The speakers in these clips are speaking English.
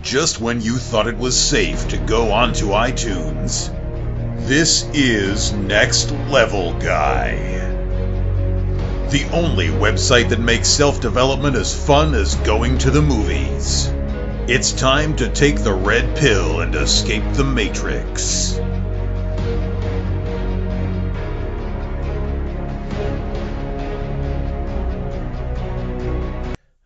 just when you thought it was safe to go onto iTunes. This is Next Level Guy, the only website that makes self-development as fun as going to the movies. It's time to take the red pill and escape the Matrix.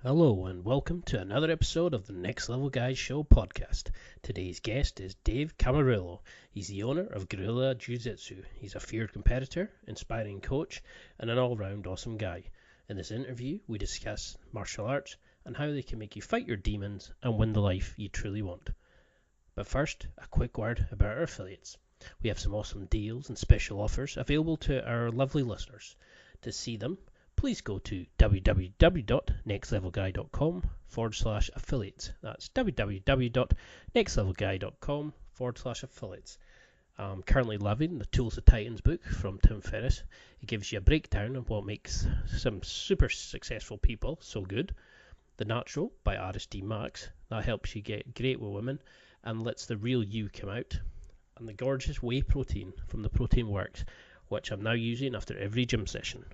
Hello and welcome to another episode of the Next Level Guys Show podcast. Today's guest is Dave Camarillo. He's the owner of Guerrilla Jiu-Jitsu. He's a feared competitor, inspiring coach, and an all-round awesome guy. In this interview, we discuss martial arts and how they can make you fight your demons and win the life you truly want. But first, a quick word about our affiliates. We have some awesome deals and special offers available to our lovely listeners. To see them, please go to www.nextlevelguy.com/affiliates. That's www.nextlevelguy.com/affiliates. I'm currently loving the Tools of Titans book from Tim Ferriss. It gives you a breakdown of what makes some super successful people so good. The Natural by Aris D. Max. That helps you get great with women and lets the real you come out. And the gorgeous whey protein from the Protein Works, which I'm now using after every gym session.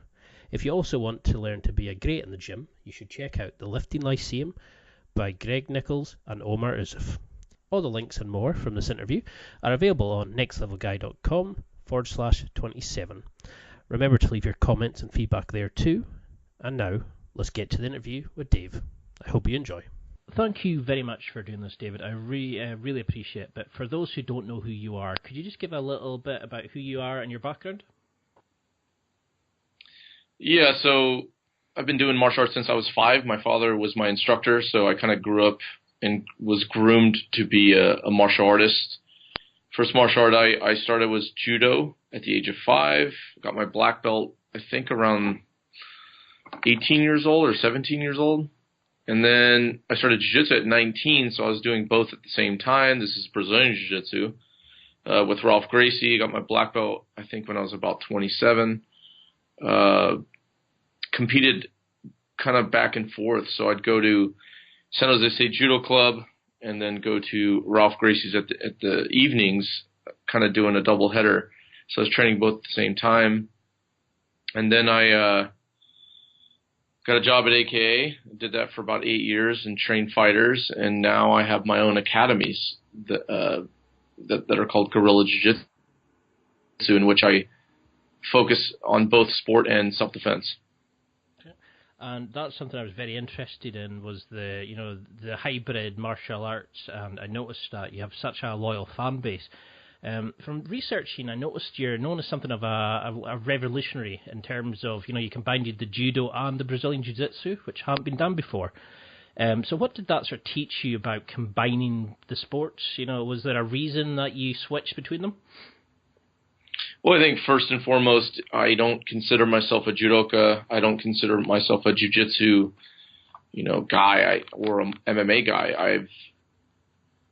If you also want to learn to be a great in the gym, you should check out The Lifting Lyceum by Greg Nichols and Omar Usuf. All the links and more from this interview are available on nextlevelguy.com/27. Remember to leave your comments and feedback there too. And now, let's get to the interview with Dave. I hope you enjoy. Thank you very much for doing this, David. I really appreciate it. But for those who don't know who you are, could you just give a little bit about who you are and your background? Yeah, so I've been doing martial arts since I was 5. My father was my instructor, so I kind of grew up and was groomed to be a martial artist. First martial art I started was judo at the age of 5. Got my black belt, I think, around 18 years old or 17 years old. And then I started jiu-jitsu at 19, so I was doing both at the same time. This is Brazilian jiu-jitsu with Ralph Gracie. Got my black belt, I think, when I was about 27. Competed kind of back and forth. So I'd go to San Jose State Judo Club and then go to Ralph Gracie's at the evenings, kind of doing a double header. So I was training both at the same time. And then I got a job at AKA, did that for about 8 years and trained fighters. And now I have my own academies that are called Guerrilla Jiu-Jitsu, in which I focus on both sport and self-defense. And that's something I was very interested in, was the hybrid martial arts, and I noticed that you have such a loyal fan base. From researching, I noticed you're known as something of a revolutionary in terms of, you combined the judo and the Brazilian jiu-jitsu, which hadn't been done before. So what did that sort of teach you about combining the sports? Was there a reason that you switched between them? Well, I think first and foremost, I don't consider myself a judoka. I don't consider myself a jiu-jitsu, guy or an MMA guy.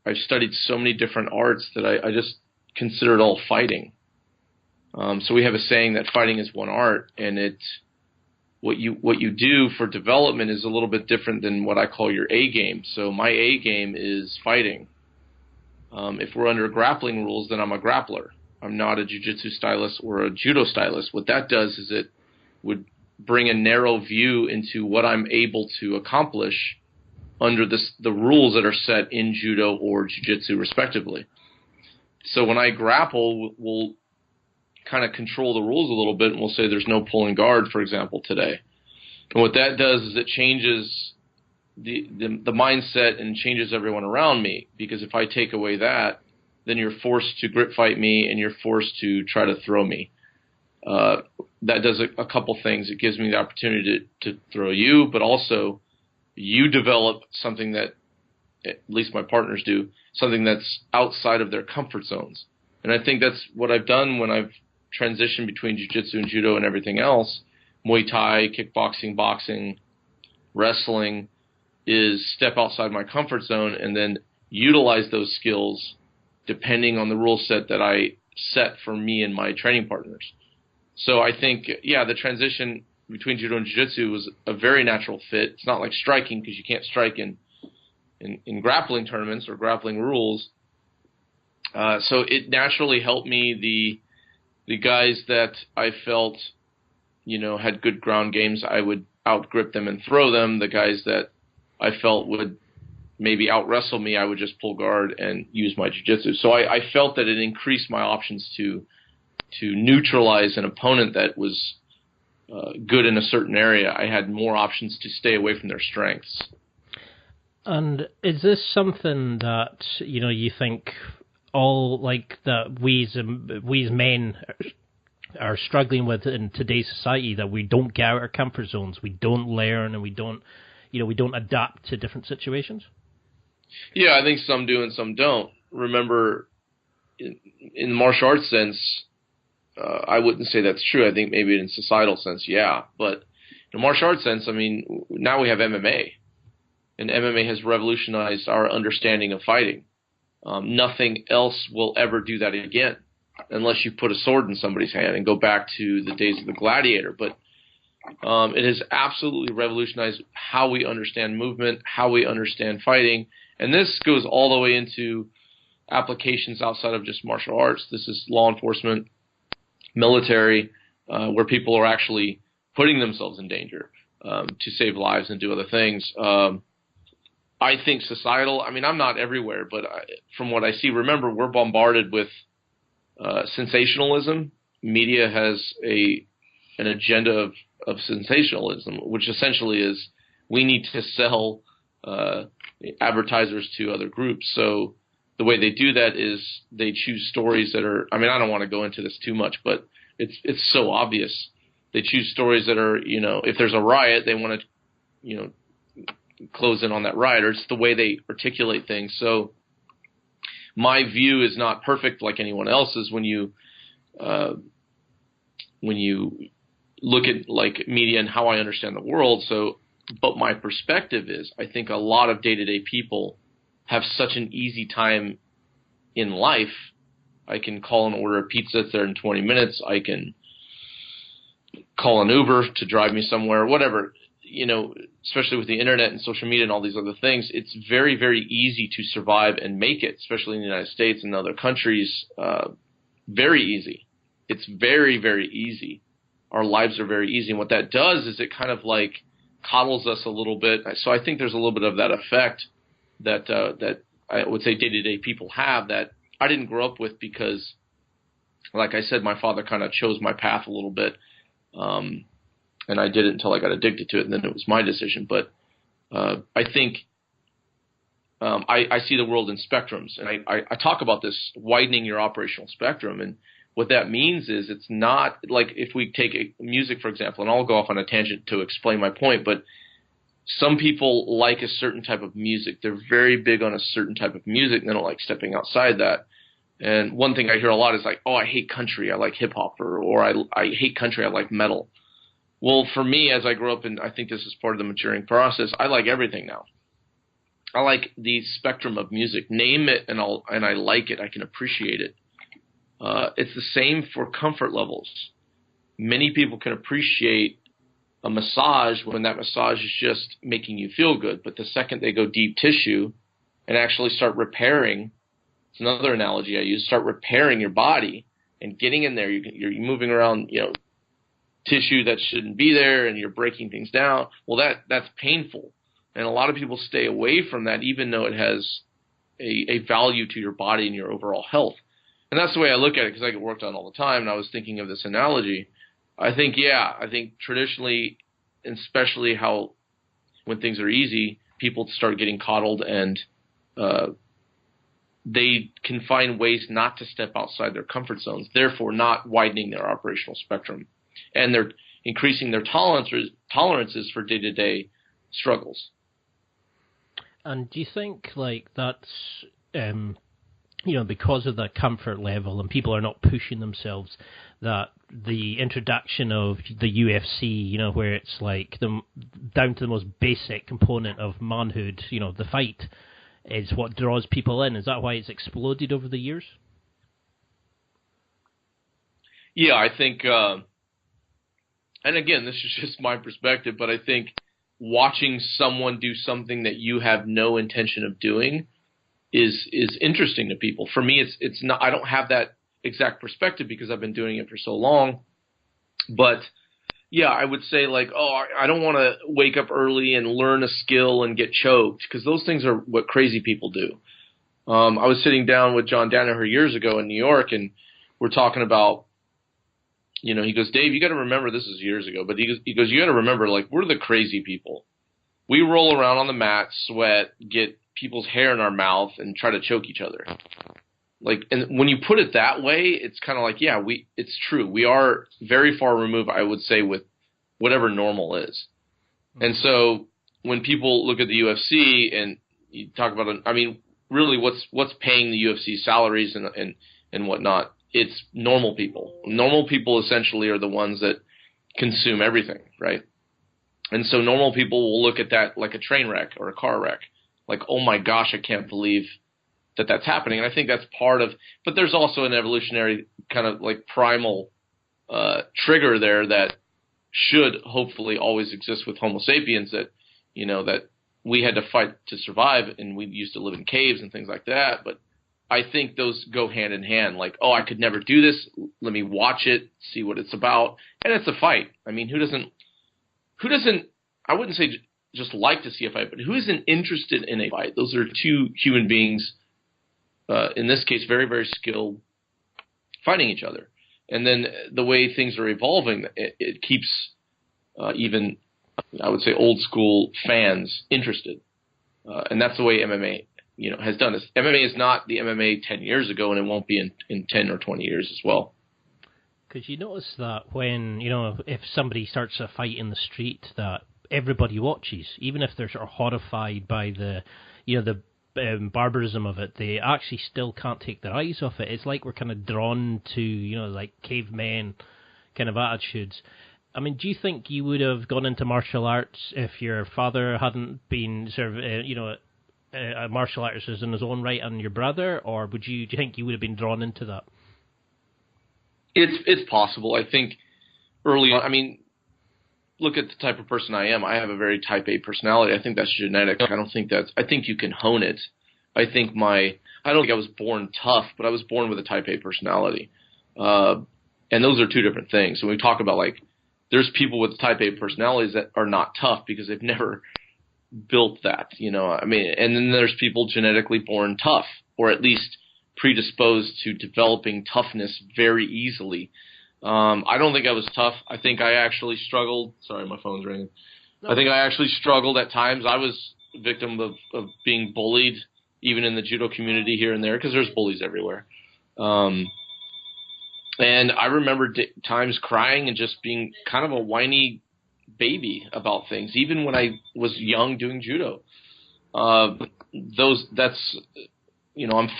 I've studied so many different arts that I just consider it all fighting. So we have a saying that fighting is one art, and what you do for development is a little bit different than what I call your A game. So my A game is fighting. If we're under grappling rules, then I'm a grappler. I'm not a jiu-jitsu stylist or a judo stylist. What that does is it would bring a narrow view into what I'm able to accomplish under the rules that are set in judo or jiu-jitsu, respectively. So when I grapple, we'll kind of control the rules a little bit, and we'll say there's no pulling guard, for example, today. And what that does is it changes the mindset and changes everyone around me, because if I take away that, then you're forced to grip fight me and you're forced to try to throw me. That does a couple things. It gives me the opportunity to throw you, but also you develop something that, at least my partners do, something that's outside of their comfort zones. And I think that's what I've done when I've transitioned between jiu-jitsu and judo and everything else. Muay Thai, kickboxing, boxing, wrestling, is step outside my comfort zone and then utilize those skills depending on the rule set that I set for me and my training partners. So I think, the transition between judo and jiu-jitsu was a very natural fit. It's not like striking, because you can't strike in in grappling tournaments or grappling rules. So it naturally helped me. The guys that I felt, had good ground games, I would out-grip them and throw them. The guys that I felt would maybe out-wrestle me, I would just pull guard and use my jiu-jitsu. So I felt that it increased my options to neutralize an opponent that was good in a certain area. I had more options to stay away from their strengths. And is this something that, you think all, like, that we as men are struggling with in today's society, that we don't get out of our comfort zones, we don't learn, and we don't adapt to different situations? Yeah, I think some do and some don't. Remember, in the martial arts sense, I wouldn't say that's true. I think maybe in societal sense, yeah. But in martial arts sense, I mean, now we have MMA. And MMA has revolutionized our understanding of fighting. Nothing else will ever do that again, unless you put a sword in somebody's hand and go back to the days of the gladiator. But it has absolutely revolutionized how we understand movement, how we understand fighting. And this goes all the way into applications outside of just martial arts. This is law enforcement, military, where people are actually putting themselves in danger to save lives and do other things. I think societal, I mean, I'm not everywhere, but from what I see, remember, we're bombarded with sensationalism. Media has an agenda of sensationalism, which essentially is we need to sell advertisers to other groups. So the way they do that is they choose stories that are, I mean, I don't want to go into this too much, but it's so obvious. They choose stories that are, if there's a riot, they want to, close in on that riot, or it's the way they articulate things. So my view is not perfect like anyone else's when you look at like media and how I understand the world. So, but my perspective is, I think a lot of day-to-day people have such an easy time in life. I can call and order a pizza, it's there in 20 minutes. I can call an Uber to drive me somewhere, whatever. Especially with the internet and social media and all these other things, it's very, very easy to survive and make it, especially in the United States and other countries. Very easy. It's very, very easy. Our lives are very easy. And what that does is it kind of like coddles us a little bit. So I think there's a little bit of that effect that I would say day-to-day people have that I didn't grow up with because, like I said, my father kind of chose my path a little bit. And I did it until I got addicted to it, and then it was my decision. But I think I see the world in spectrums, and I talk about this widening your operational spectrum. And what that means is it's not like if we take music, for example, and I'll go off on a tangent to explain my point, but some people like a certain type of music. They're very big on a certain type of music, and they don't like stepping outside that. And one thing I hear a lot is like, oh, I hate country, I like hip-hop, or I hate country, I like metal. Well, for me, as I grow up, and I think this is part of the maturing process, I like everything now. I like the spectrum of music. Name it, and I like it. I can appreciate it. It's the same for comfort levels. Many people can appreciate a massage when that massage is just making you feel good. But the second they go deep tissue and actually start repairing, it's another analogy I use, start repairing your body and getting in there. You're moving around, tissue that shouldn't be there, and you're breaking things down. Well, that's painful, and a lot of people stay away from that, even though it has a value to your body and your overall health. And that's the way I look at it, because I get worked on all the time. And I was thinking of this analogy. I think traditionally, and especially how when things are easy, people start getting coddled, and they can find ways not to step outside their comfort zones, therefore not widening their operational spectrum. And they're increasing their tolerances for day-to-day struggles. And do you think like that's because of the comfort level and people are not pushing themselves, that the introduction of the UFC, where it's like down to the most basic component of manhood, the fight, is what draws people in? Is that why it's exploded over the years? Yeah, I think. And again, this is just my perspective, but I think watching someone do something that you have no intention of doing is interesting to people. For me, it's not. I don't have that exact perspective because I've been doing it for so long. But yeah, I would say like, oh, I don't want to wake up early and learn a skill and get choked, because those things are what crazy people do. I was sitting down with John Danaher years ago in New York, and we're talking about, he goes, Dave, you got to remember, this is years ago, but he goes, you got to remember, like, we're the crazy people. We roll around on the mat, sweat, get people's hair in our mouth, and try to choke each other. Like, and when you put it that way, it's kind of like, yeah, it's true. We are very far removed, I would say, with whatever normal is. And so when people look at the UFC and you talk about, really what's paying the UFC salaries and whatnot, it's normal people. Normal people essentially are the ones that consume everything, right? And so normal people will look at that like a train wreck or a car wreck. Like, oh my gosh, I can't believe that's happening. And I think that's part of, but there's also an evolutionary kind of like primal trigger there that should hopefully always exist with Homo sapiens, that, that we had to fight to survive, and we used to live in caves and things like that. But I think those go hand in hand. Like, oh, I could never do this. Let me watch it, see what it's about. And it's a fight. I mean, who doesn't, I wouldn't say just like to see a fight, but who isn't interested in a fight? Those are two human beings, in this case, very, very skilled, fighting each other. And then the way things are evolving, it keeps even, I would say, old school fans interested. And that's the way MMA, has done this. MMA is not the MMA 10 years ago, and it won't be in 10 or 20 years as well. Because you notice that when, if somebody starts a fight in the street, that everybody watches, even if they're sort of horrified by the barbarism of it, they actually still can't take their eyes off it. It's like we're kind of drawn to, like cavemen kind of attitudes. I mean, do you think you would have gone into martial arts if your father hadn't been sort of, a martial artist in his own right, and your brother, or do you think you would have been drawn into that? It's possible. I think early on, look at the type of person I am. I have a very type A personality. I think that's genetic. I think you can hone it. I don't think I was born tough, but I was born with a type A personality. And those are two different things. When we talk about, like, there's people with type A personalities that are not tough because they've never built that, and then there's people genetically born tough, or at least predisposed to developing toughness very easily. I don't think I was tough. I think I actually struggled. Sorry, my phone's ringing. No. I think I actually struggled at times. I was a victim of being bullied, even in the judo community here and there, because there's bullies everywhere. And I remember times crying and just being kind of a whiny baby about things, even when I was young doing judo. I'm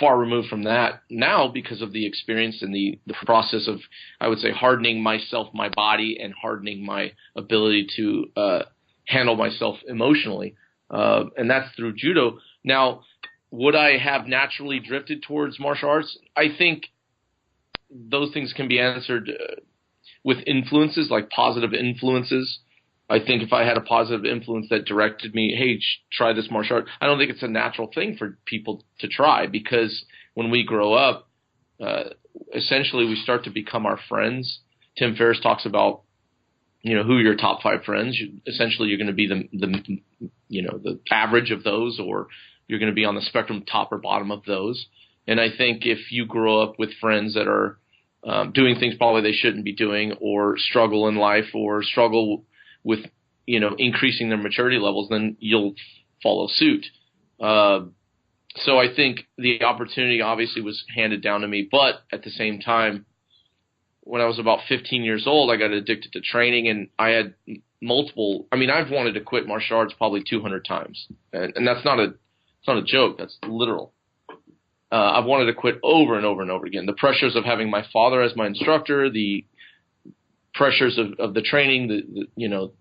far removed from that now because of the experience and the process of, I would say, hardening myself, my body, and hardening my ability to handle myself emotionally. And that's through judo. Now, would I have naturally drifted towards martial arts? I think those things can be answered with influences, like positive influences. I think if I had a positive influence that directed me, hey, try this martial art, I don't think it's a natural thing for people to try, because when we grow up, essentially we start to become our friends. Tim Ferriss talks about, who are your top 5 friends. Essentially, you're going to be the average of those, or you're going to be on the spectrum, top or bottom of those. And I think if you grow up with friends that are doing things probably they shouldn't be doing, or struggle in life, or struggle with, increasing their maturity levels, then you'll follow suit. So I think the opportunity obviously was handed down to me, but at the same time, when I was about 15 years old, I got addicted to training, and I had I've wanted to quit martial arts probably 200 times. And that's not a joke. That's literal. I've wanted to quit over and over and over again. The pressures of having my father as my instructor, the pressures of the training,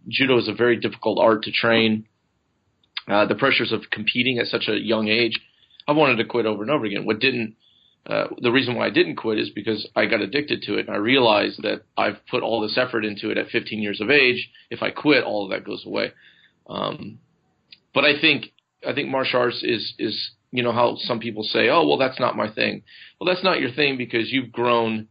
judo is a very difficult art to train. The pressures of competing at such a young age, I wanted to quit over and over again. The reason why I didn't quit is because I got addicted to it, and I realized that I've put all this effort into it at 15 years of age. If I quit, all of that goes away. But I think martial arts is, you know, how some people say, oh, well, that's not my thing. Well, that's not your thing because you've grown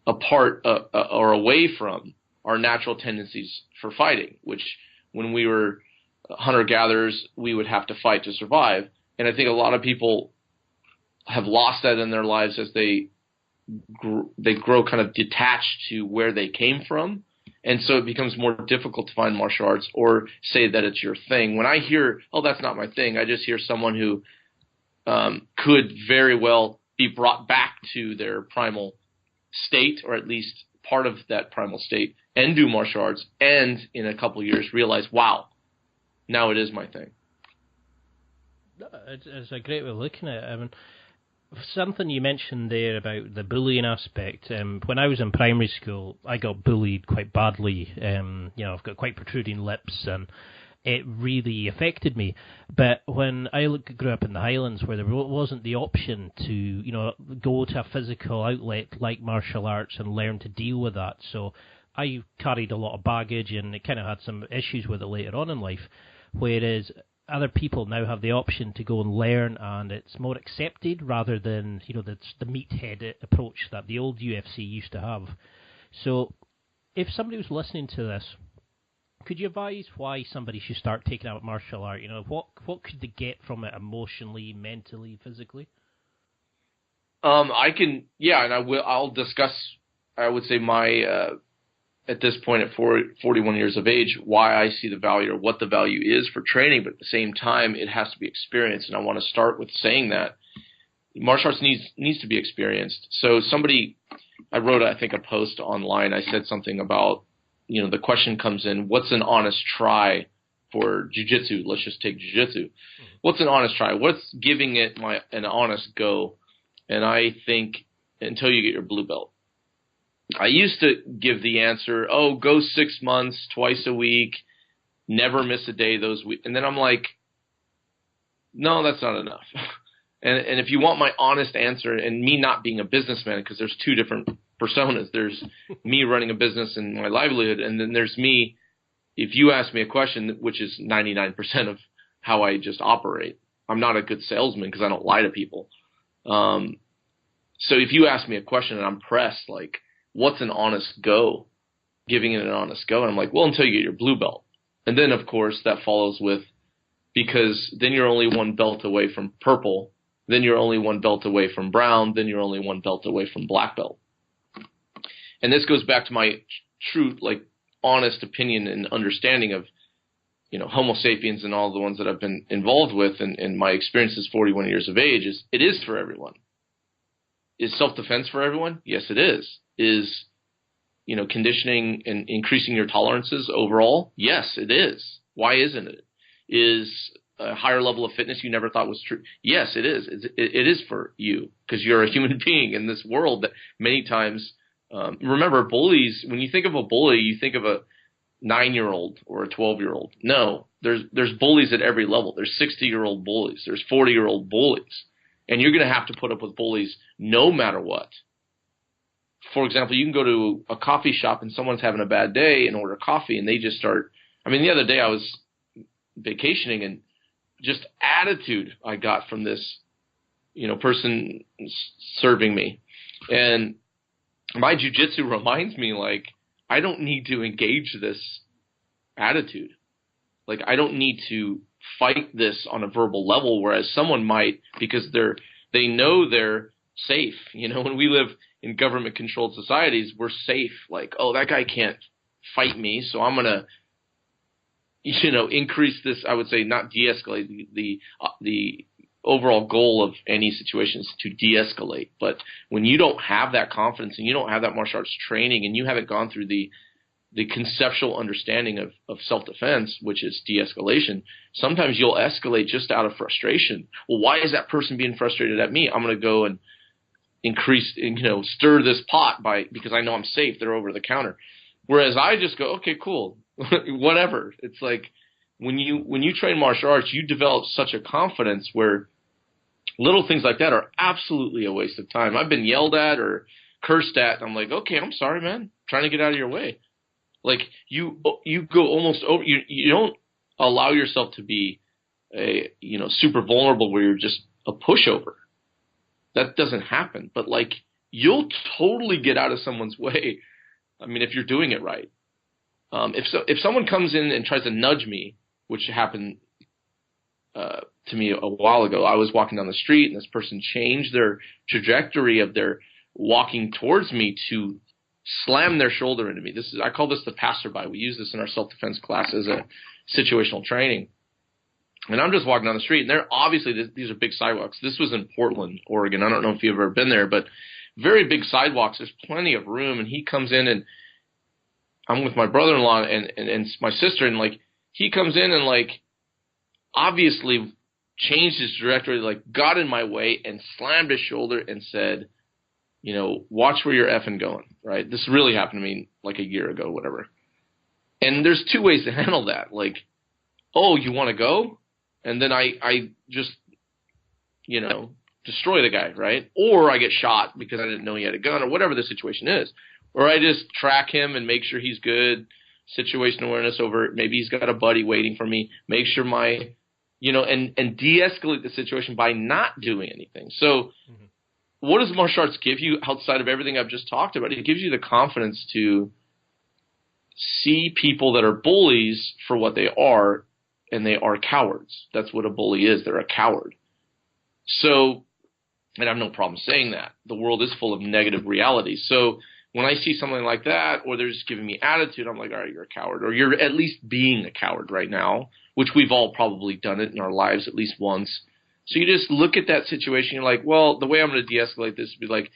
apart or away from our natural tendencies for fighting, which when we were hunter-gatherers, we would have to fight to survive. And I think a lot of people have lost that in their lives as they grow kind of detached to where they came from. And so it becomes more difficult to find martial arts or say that it's your thing. When I hear, oh, that's not my thing, I just hear someone who could very well be brought back to their primal state, or at least part of that primal state, and do martial arts, and in a couple of years realize, wow, now it is my thing. It's a great way of looking at it. I mean, something you mentioned there about the bullying aspect. When I was in primary school, I got bullied quite badly. You know, I've got quite protruding lips, and it really affected me. But when I grew up in the Highlands, where there wasn't the option to, you know, go to a physical outlet like martial arts and learn to deal with that, so I carried a lot of baggage, and it kind of had some issues with it later on in life. Whereas other people now have the option to go and learn, and it's more accepted rather than, you know, the meathead approach that the old UFC used to have. So if somebody was listening to this, could you advise why somebody should start taking out martial art? You know, what could they get from it emotionally, mentally, physically? I can, yeah, and I'll discuss, I would say, my at this point at 41 years of age, why I see the value or what the value is for training, but at the same time, it has to be experienced. And I want to start with saying that martial arts needs to be experienced. So I wrote, I think, a post online. I said something about, you know, the question comes in, what's an honest try for jiu-jitsu? Let's just take jiu-jitsu. What's an honest try? What's giving it an honest go? And I think until you get your blue belt. I used to give the answer, oh, go 6 months, twice a week, never miss a day those weeks. And then I'm like, no, that's not enough. And if you want my honest answer, and me not being a businessman, because there's two different personas. There's me running a business and my livelihood, and then there's me, if you ask me a question, which is 99% of how I just operate. I'm not a good salesman because I don't lie to people. So if you ask me a question and I'm pressed, like, what's an honest go? Giving it an honest go. And I'm like, well, until you get your blue belt. And then, of course, that follows with, because then you're only one belt away from purple, then you're only one belt away from brown, then you're only one belt away from black belt. And this goes back to my true, like, honest opinion and understanding of, you know, Homo sapiens and all the ones that I've been involved with, and my experience is 41 years of age, is it is for everyone. Is self-defense for everyone? Yes, it is. Is, you know, conditioning and increasing your tolerances overall? Yes, it is. Why isn't it? Is a higher level of fitness you never thought was true? Yes, it is. It is for you, because you're a human being in this world that many times, remember, bullies, when you think of a bully, you think of a 9-year-old or a 12-year-old. No, there's bullies at every level. There's 60-year-old bullies. There's 40-year-old bullies. And you're going to have to put up with bullies no matter what. For example, you can go to a coffee shop and someone's having a bad day and order coffee, and they just start, I mean, the other day I was vacationing, and just attitude I got from this, you know, person serving me. And my jiu-jitsu reminds me, like, I don't need to engage this attitude. Like, I don't need to fight this on a verbal level, whereas someone might, because they know they're safe. You know, when we live in government-controlled societies, we're safe. Like, oh, that guy can't fight me, so I'm going to, you know, increase this, I would say, not de-escalate. The overall goal of any situation is to de-escalate. But when you don't have that confidence and you don't have that martial arts training and you haven't gone through the conceptual understanding of self-defense, which is de-escalation, sometimes you'll escalate just out of frustration. Well, why is that person being frustrated at me? I'm going to go and increase, you know, stir this pot because I know I'm safe. They're over the counter. Whereas I just go, okay, cool, whatever. It's like when you train martial arts, you develop such a confidence where little things like that are absolutely a waste of time. I've been yelled at or cursed at, and I'm like, okay, I'm sorry, man. I'm trying to get out of your way. Like you go almost over. You don't allow yourself to be super vulnerable where you're just a pushover. That doesn't happen. But like you'll totally get out of someone's way. I mean, if you're doing it right. If someone comes in and tries to nudge me, which happened to me a while ago, I was walking down the street and this person changed their trajectory of their walking towards me to slam their shoulder into me. I call this the passerby. We use this in our self-defense class as a situational training. And I'm just walking down the street, and these are big sidewalks. This was in Portland, Oregon. I don't know if you've ever been there, but very big sidewalks. There's plenty of room, and he comes in, and I'm with my brother-in-law and my sister, and like he comes in and like obviously changed his trajectory, like got in my way and slammed his shoulder and said, watch where you're effing going, right? This really happened to me like a year ago, whatever. And there's two ways to handle that. Like, oh, you want to go? And then I just, destroy the guy, right? Or I get shot because I didn't know he had a gun or whatever the situation is. Or I just track him and make sure he's good, situation awareness over it. Maybe he's got a buddy waiting for me. Make sure and de-escalate the situation by not doing anything. So what does martial arts give you outside of everything I've just talked about? It gives you the confidence to see people that are bullies for what they are, and they are cowards. That's what a bully is. They're a coward. So, and I have no problem saying that. The world is full of negative reality. So when I see something like that, or they're just giving me attitude, I'm like, all right, you're a coward. Or you're at least being a coward right now, which we've all probably done it in our lives at least once. So you just look at that situation, you're like, well, the way I'm going to de-escalate this would be like,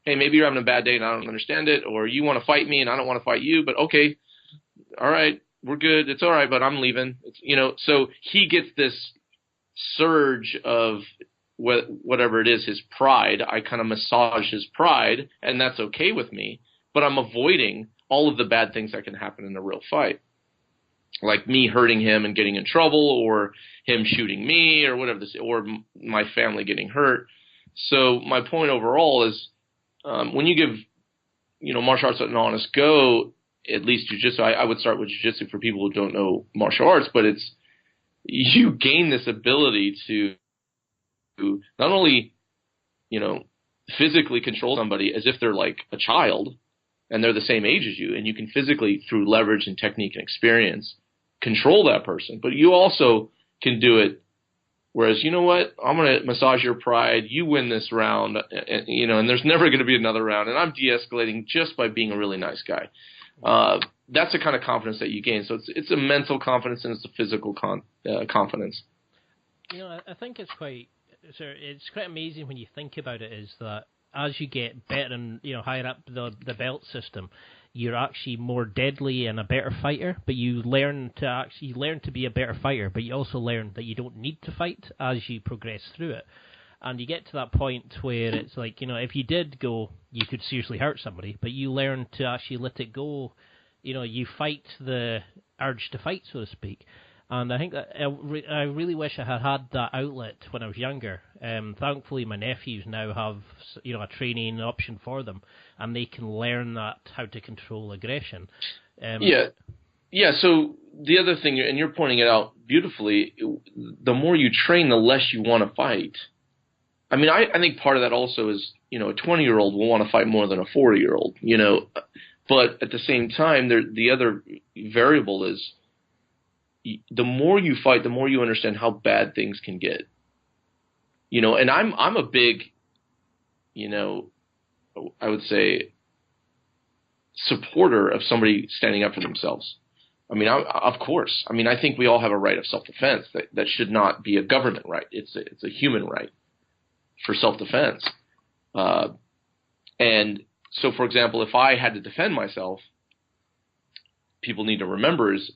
hey, maybe you're having a bad day and I don't understand it, or you want to fight me and I don't want to fight you, but okay, all right, we're good, it's all right, but I'm leaving. So he gets this surge of whatever it is, his pride. I kind of massage his pride, and that's okay with me, but I'm avoiding all of the bad things that can happen in a real fight. Like me hurting him and getting in trouble, or him shooting me, or whatever or my family getting hurt. So my point overall is, when you give, martial arts an honest go, at least jiu-jitsu, I would start with jiu-jitsu for people who don't know martial arts, but you gain this ability to not only, physically control somebody as if they're like a child and they're the same age as you, and you can physically, through leverage and technique and experience, control that person. But you also can do it whereas, you know what, I'm going to massage your pride, you win this round, and there's never going to be another round, and I'm de-escalating just by being a really nice guy. That's the kind of confidence that you gain. So it's a mental confidence and it's a physical confidence. I think it's quite amazing when you think about it, is that as you get better and higher up the belt system, you're actually more deadly and a better fighter. But you learn to be a better fighter, but you also learn that you don't need to fight as you progress through it. And you get to that point where it's like, if you did go, you could seriously hurt somebody, but you learn to actually let it go. You fight the urge to fight, so to speak. And I think that I really wish I had had that outlet when I was younger. Thankfully, my nephews now have a training option for them, and they can learn how to control aggression. Yeah. So the other thing, and you're pointing it out beautifully, the more you train, the less you want to fight. I mean, I think part of that also is, a 20-year-old will want to fight more than a 40-year-old, But at the same time, the other variable is, the more you fight, the more you understand how bad things can get. And I'm a big, I would say, supporter of somebody standing up for themselves. I mean, of course. I mean, I think we all have a right of self-defense. That should not be a government right. It's a human right for self-defense. And so, for example, if I had to defend myself, people need to remember is,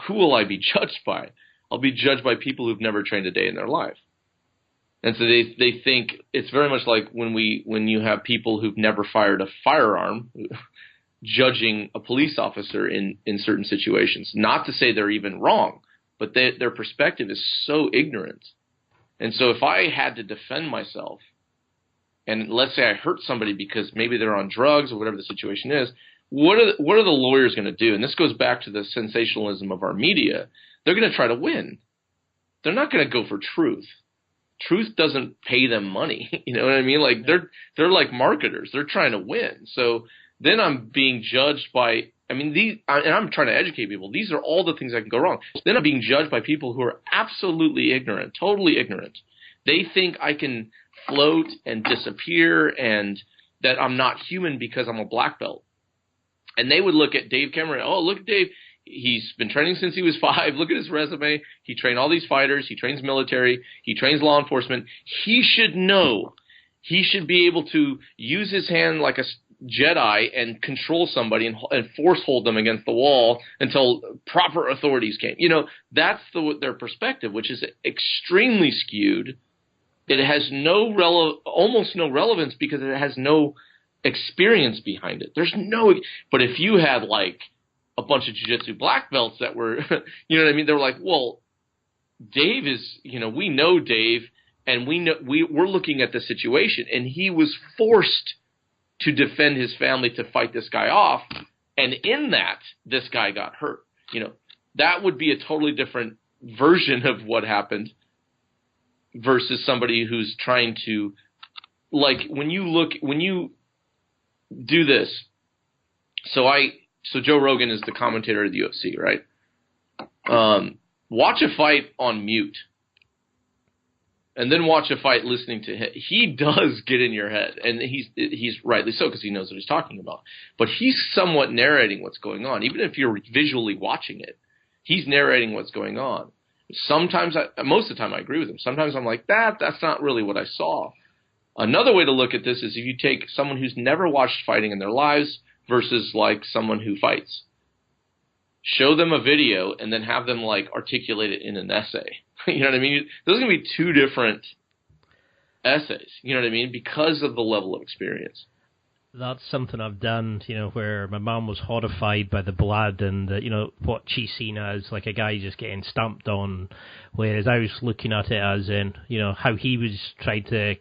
who will I be judged by? I'll be judged by people who've never trained a day in their life. And so they think it's very much like when you have people who've never fired a firearm judging a police officer in certain situations. Not to say they're even wrong, but their perspective is so ignorant. And so if I had to defend myself, and let's say I hurt somebody because maybe they're on drugs or whatever the situation is, what are the lawyers going to do? And this goes back to the sensationalism of our media. They're going to try to win. They're not going to go for truth. Truth doesn't pay them money. You know what I mean? Like they're like marketers. They're trying to win. So then I'm being judged by, and I'm trying to educate people. These are all the things that can go wrong. Then I'm being judged by people who are absolutely ignorant, totally ignorant. They think I can float and disappear and that I'm not human because I'm a black belt. And they would look at Dave Camarillo. Oh, look at Dave. He's been training since he was 5. Look at his resume. He trained all these fighters. He trains military. He trains law enforcement. He should know. He should be able to use his hand like a Jedi and control somebody and force hold them against the wall until proper authorities came. You know, that's their perspective, which is extremely skewed. It has almost no relevance because it has no experience behind it. But if you had like a bunch of jiu-jitsu black belts that were, you know what I mean? They were like, well, Dave is, we know Dave, and we're looking at the situation, and he was forced to defend his family to fight this guy off, and in that, this guy got hurt. That would be a totally different version of what happened versus somebody who's trying to, like, when you do this, so Joe Rogan is the commentator of the UFC, right? Watch a fight on mute, and then watch a fight listening to him. He does get in your head, and he's rightly so because he knows what he's talking about. But he's somewhat narrating what's going on, even if you're visually watching it. He's narrating what's going on. Sometimes, most of the time, I agree with him. Sometimes I'm like, that's not really what I saw. Another way to look at this is if you take someone who's never watched fighting in their lives versus like someone who fights. Show them a video and then have them like articulate it in an essay. You know what I mean? Those are going to be two different essays. You know what I mean? Because of the level of experience. That's something I've done, where my mom was horrified by the blood and, what she's seen as like a guy just getting stamped on, whereas I was looking at it as in, how he was trying to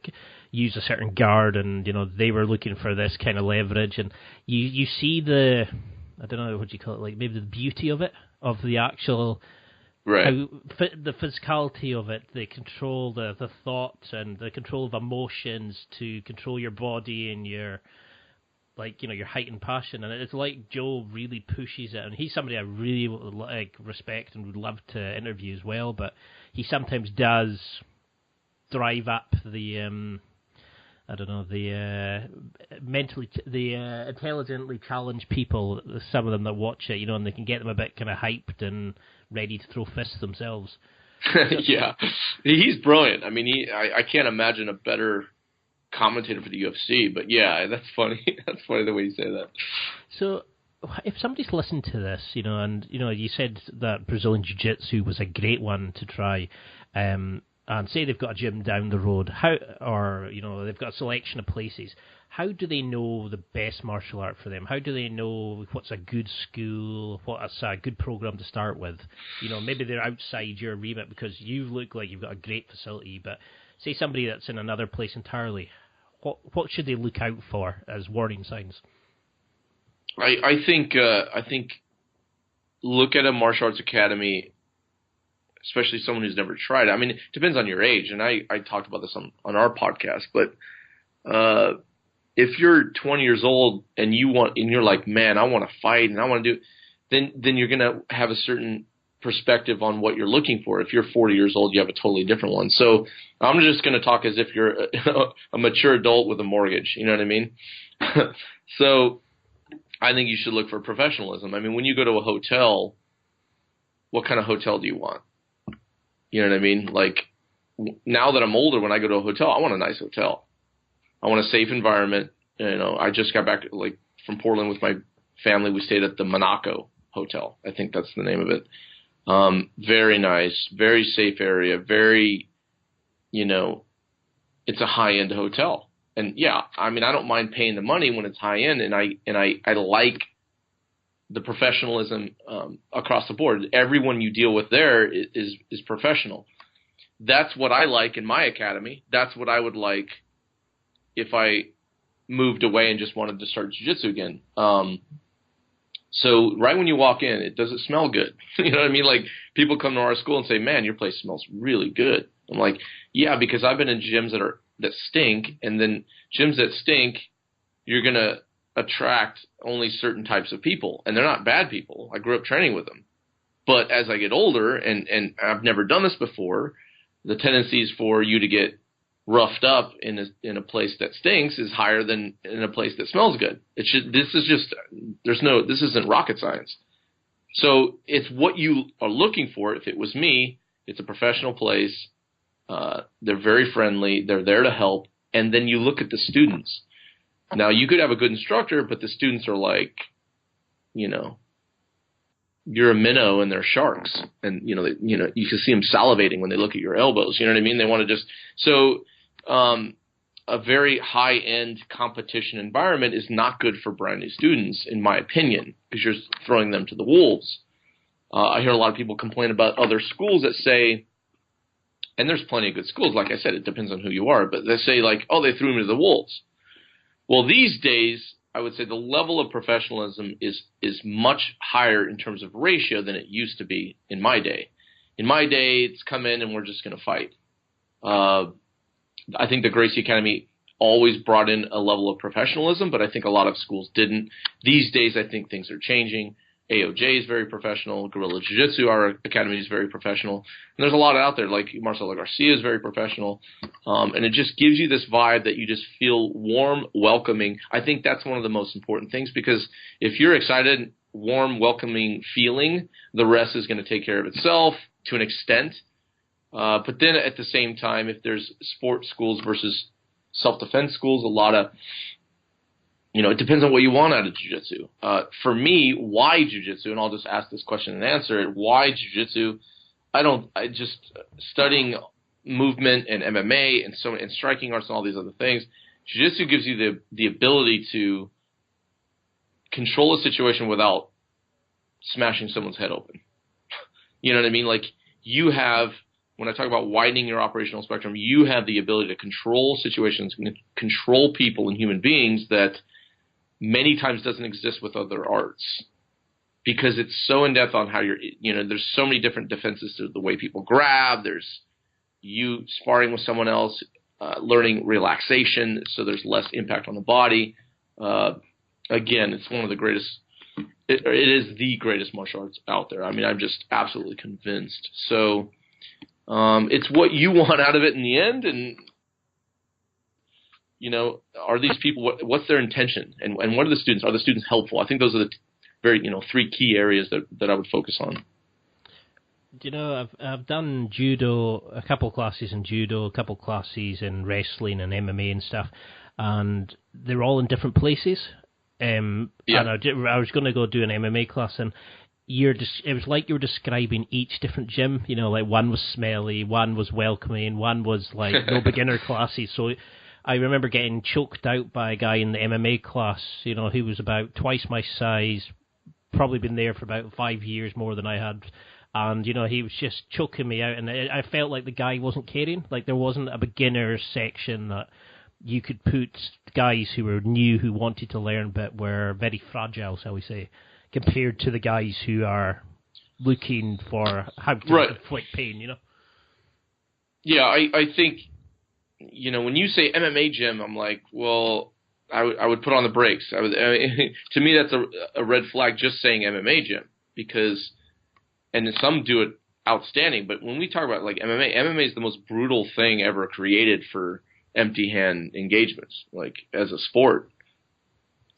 use a certain guard and, they were looking for this kind of leverage. And you see the, I don't know, what do you call it, like maybe the beauty of it, of the actual, right, the physicality of it, the control, the thoughts and the control of emotions to control your body and your, like, your heightened passion. And it's like Joe really pushes it, and he's somebody I really respect and would love to interview as well, but he sometimes does drive up the intelligently challenged people, some of them that watch it, and they can get them a bit kind of hyped and ready to throw fists themselves. Yeah, he's brilliant. I mean, I can't imagine a better commentator for the UFC, but yeah, that's funny. That's funny the way you say that. So if somebody's listened to this, and you said that Brazilian Jiu-Jitsu was a great one to try, and say they've got a gym down the road, they've got a selection of places, how do they know the best martial art for them? How do they know what's a good school, what's a good program to start with? Maybe they're outside your remit because you look like you've got a great facility, but say somebody that's in another place entirely, what should they look out for as warning signs? I think look at a martial arts academy, especially someone who's never tried it. I mean, it depends on your age, and I talked about this on our podcast, but if you're 20 years old and you're like, man, I want to fight and I want to do, then you're going to have a certain perspective on what you're looking for. If you're 40 years old, you have a totally different one. So I'm just going to talk as if you're a mature adult with a mortgage. You know what I mean? So I think you should look for professionalism. I mean, when you go to a hotel, what kind of hotel do you want? You know what I mean? Like, now that I'm older, when I go to a hotel, I want a nice hotel. I want a safe environment. I just got back from Portland with my family. We stayed at the Monaco Hotel. I think that's the name of it. Very nice, very safe area, very, it's a high-end hotel. And yeah, I mean, I don't mind paying the money when it's high-end, and I like the professionalism across the board. Everyone you deal with there is professional. That's what I like in my academy. That's what I would like if I moved away and just wanted to start jiu-jitsu again. So right when you walk in, does it smell good? You know what I mean? Like, people come to our school and say, man, your place smells really good. I'm like, yeah, because I've been in gyms that stink, and then gyms that stink, you're going to attract only certain types of people, and they're not bad people. I grew up training with them. But as I get older, and I've never done this before, the tendencies for you to get roughed up in a place that stinks is higher than in a place that smells good. This isn't rocket science. So it's what you are looking for. If it was me, it's a professional place. They're very friendly. They're there to help. And then you look at the students. Now, you could have a good instructor, but the students are like, you're a minnow and they're sharks. And, you can see them salivating when they look at your elbows. You know what I mean? They want to just – so a very high-end competition environment is not good for brand new students, in my opinion, because you're throwing them to the wolves. I hear a lot of people complain about other schools that say – and there's plenty of good schools. Like I said, it depends on who you are. But they say, like, oh, they threw me to the wolves. Well, these days, I would say the level of professionalism is much higher in terms of ratio than it used to be in my day. In my day, it's come in and we're just going to fight. I think the Gracie Academy always brought in a level of professionalism, but I think a lot of schools didn't. These days, I think things are changing. AOJ is very professional. Guerrilla Jiu-Jitsu, our academy, is very professional. And there's a lot out there, like Marcelo Garcia is very professional. And it just gives you this vibe that you just feel warm, welcoming. I think that's one of the most important things, because if you're excited, warm, welcoming feeling, the rest is going to take care of itself to an extent. But then at the same time, if there's sports schools versus self-defense schools, a lot of it depends on what you want out of jiu-jitsu. For me, why jiu-jitsu, and I'll just ask this question and answer it, why jiu-jitsu? Studying movement and MMA and striking arts and all these other things, jiu-jitsu gives you the ability to control a situation without smashing someone's head open. You know what I mean? Like, you have, when I talk about widening your operational spectrum, you have the ability to control situations, control people and human beings that many times doesn't exist with other arts, because it's so in depth on how there's so many different defenses to the way people grab. There's you sparring with someone else, learning relaxation, so there's less impact on the body. Again, it's one of the greatest. It is the greatest martial arts out there. I mean, I'm just absolutely convinced. So it's what you want out of it in the end, and are these people, what's their intention, and what are the students? Are the students helpful? I think those are the very, three key areas that I would focus on. I've done judo, a couple classes in judo, a couple classes in wrestling and MMA and stuff, and they're all in different places. And I was going to go do an MMA class, and it was like you were describing each different gym. Like, one was smelly, one was welcoming, one was like no beginner classes. So I remember getting choked out by a guy in the MMA class. He was about twice my size, probably been there for about 5 years more than I had. And, he was just choking me out. And I felt like the guy wasn't caring. Like, there wasn't a beginner section that you could put guys who were new, who wanted to learn, but were very fragile, shall we say, compared to the guys who are looking for how to inflict pain, Yeah, I think, when you say MMA gym, I'm like, well, I would put on the brakes. To me, that's a red flag, just saying MMA gym, because, and some do it outstanding, but when we talk about like MMA is the most brutal thing ever created for empty hand engagements, like as a sport.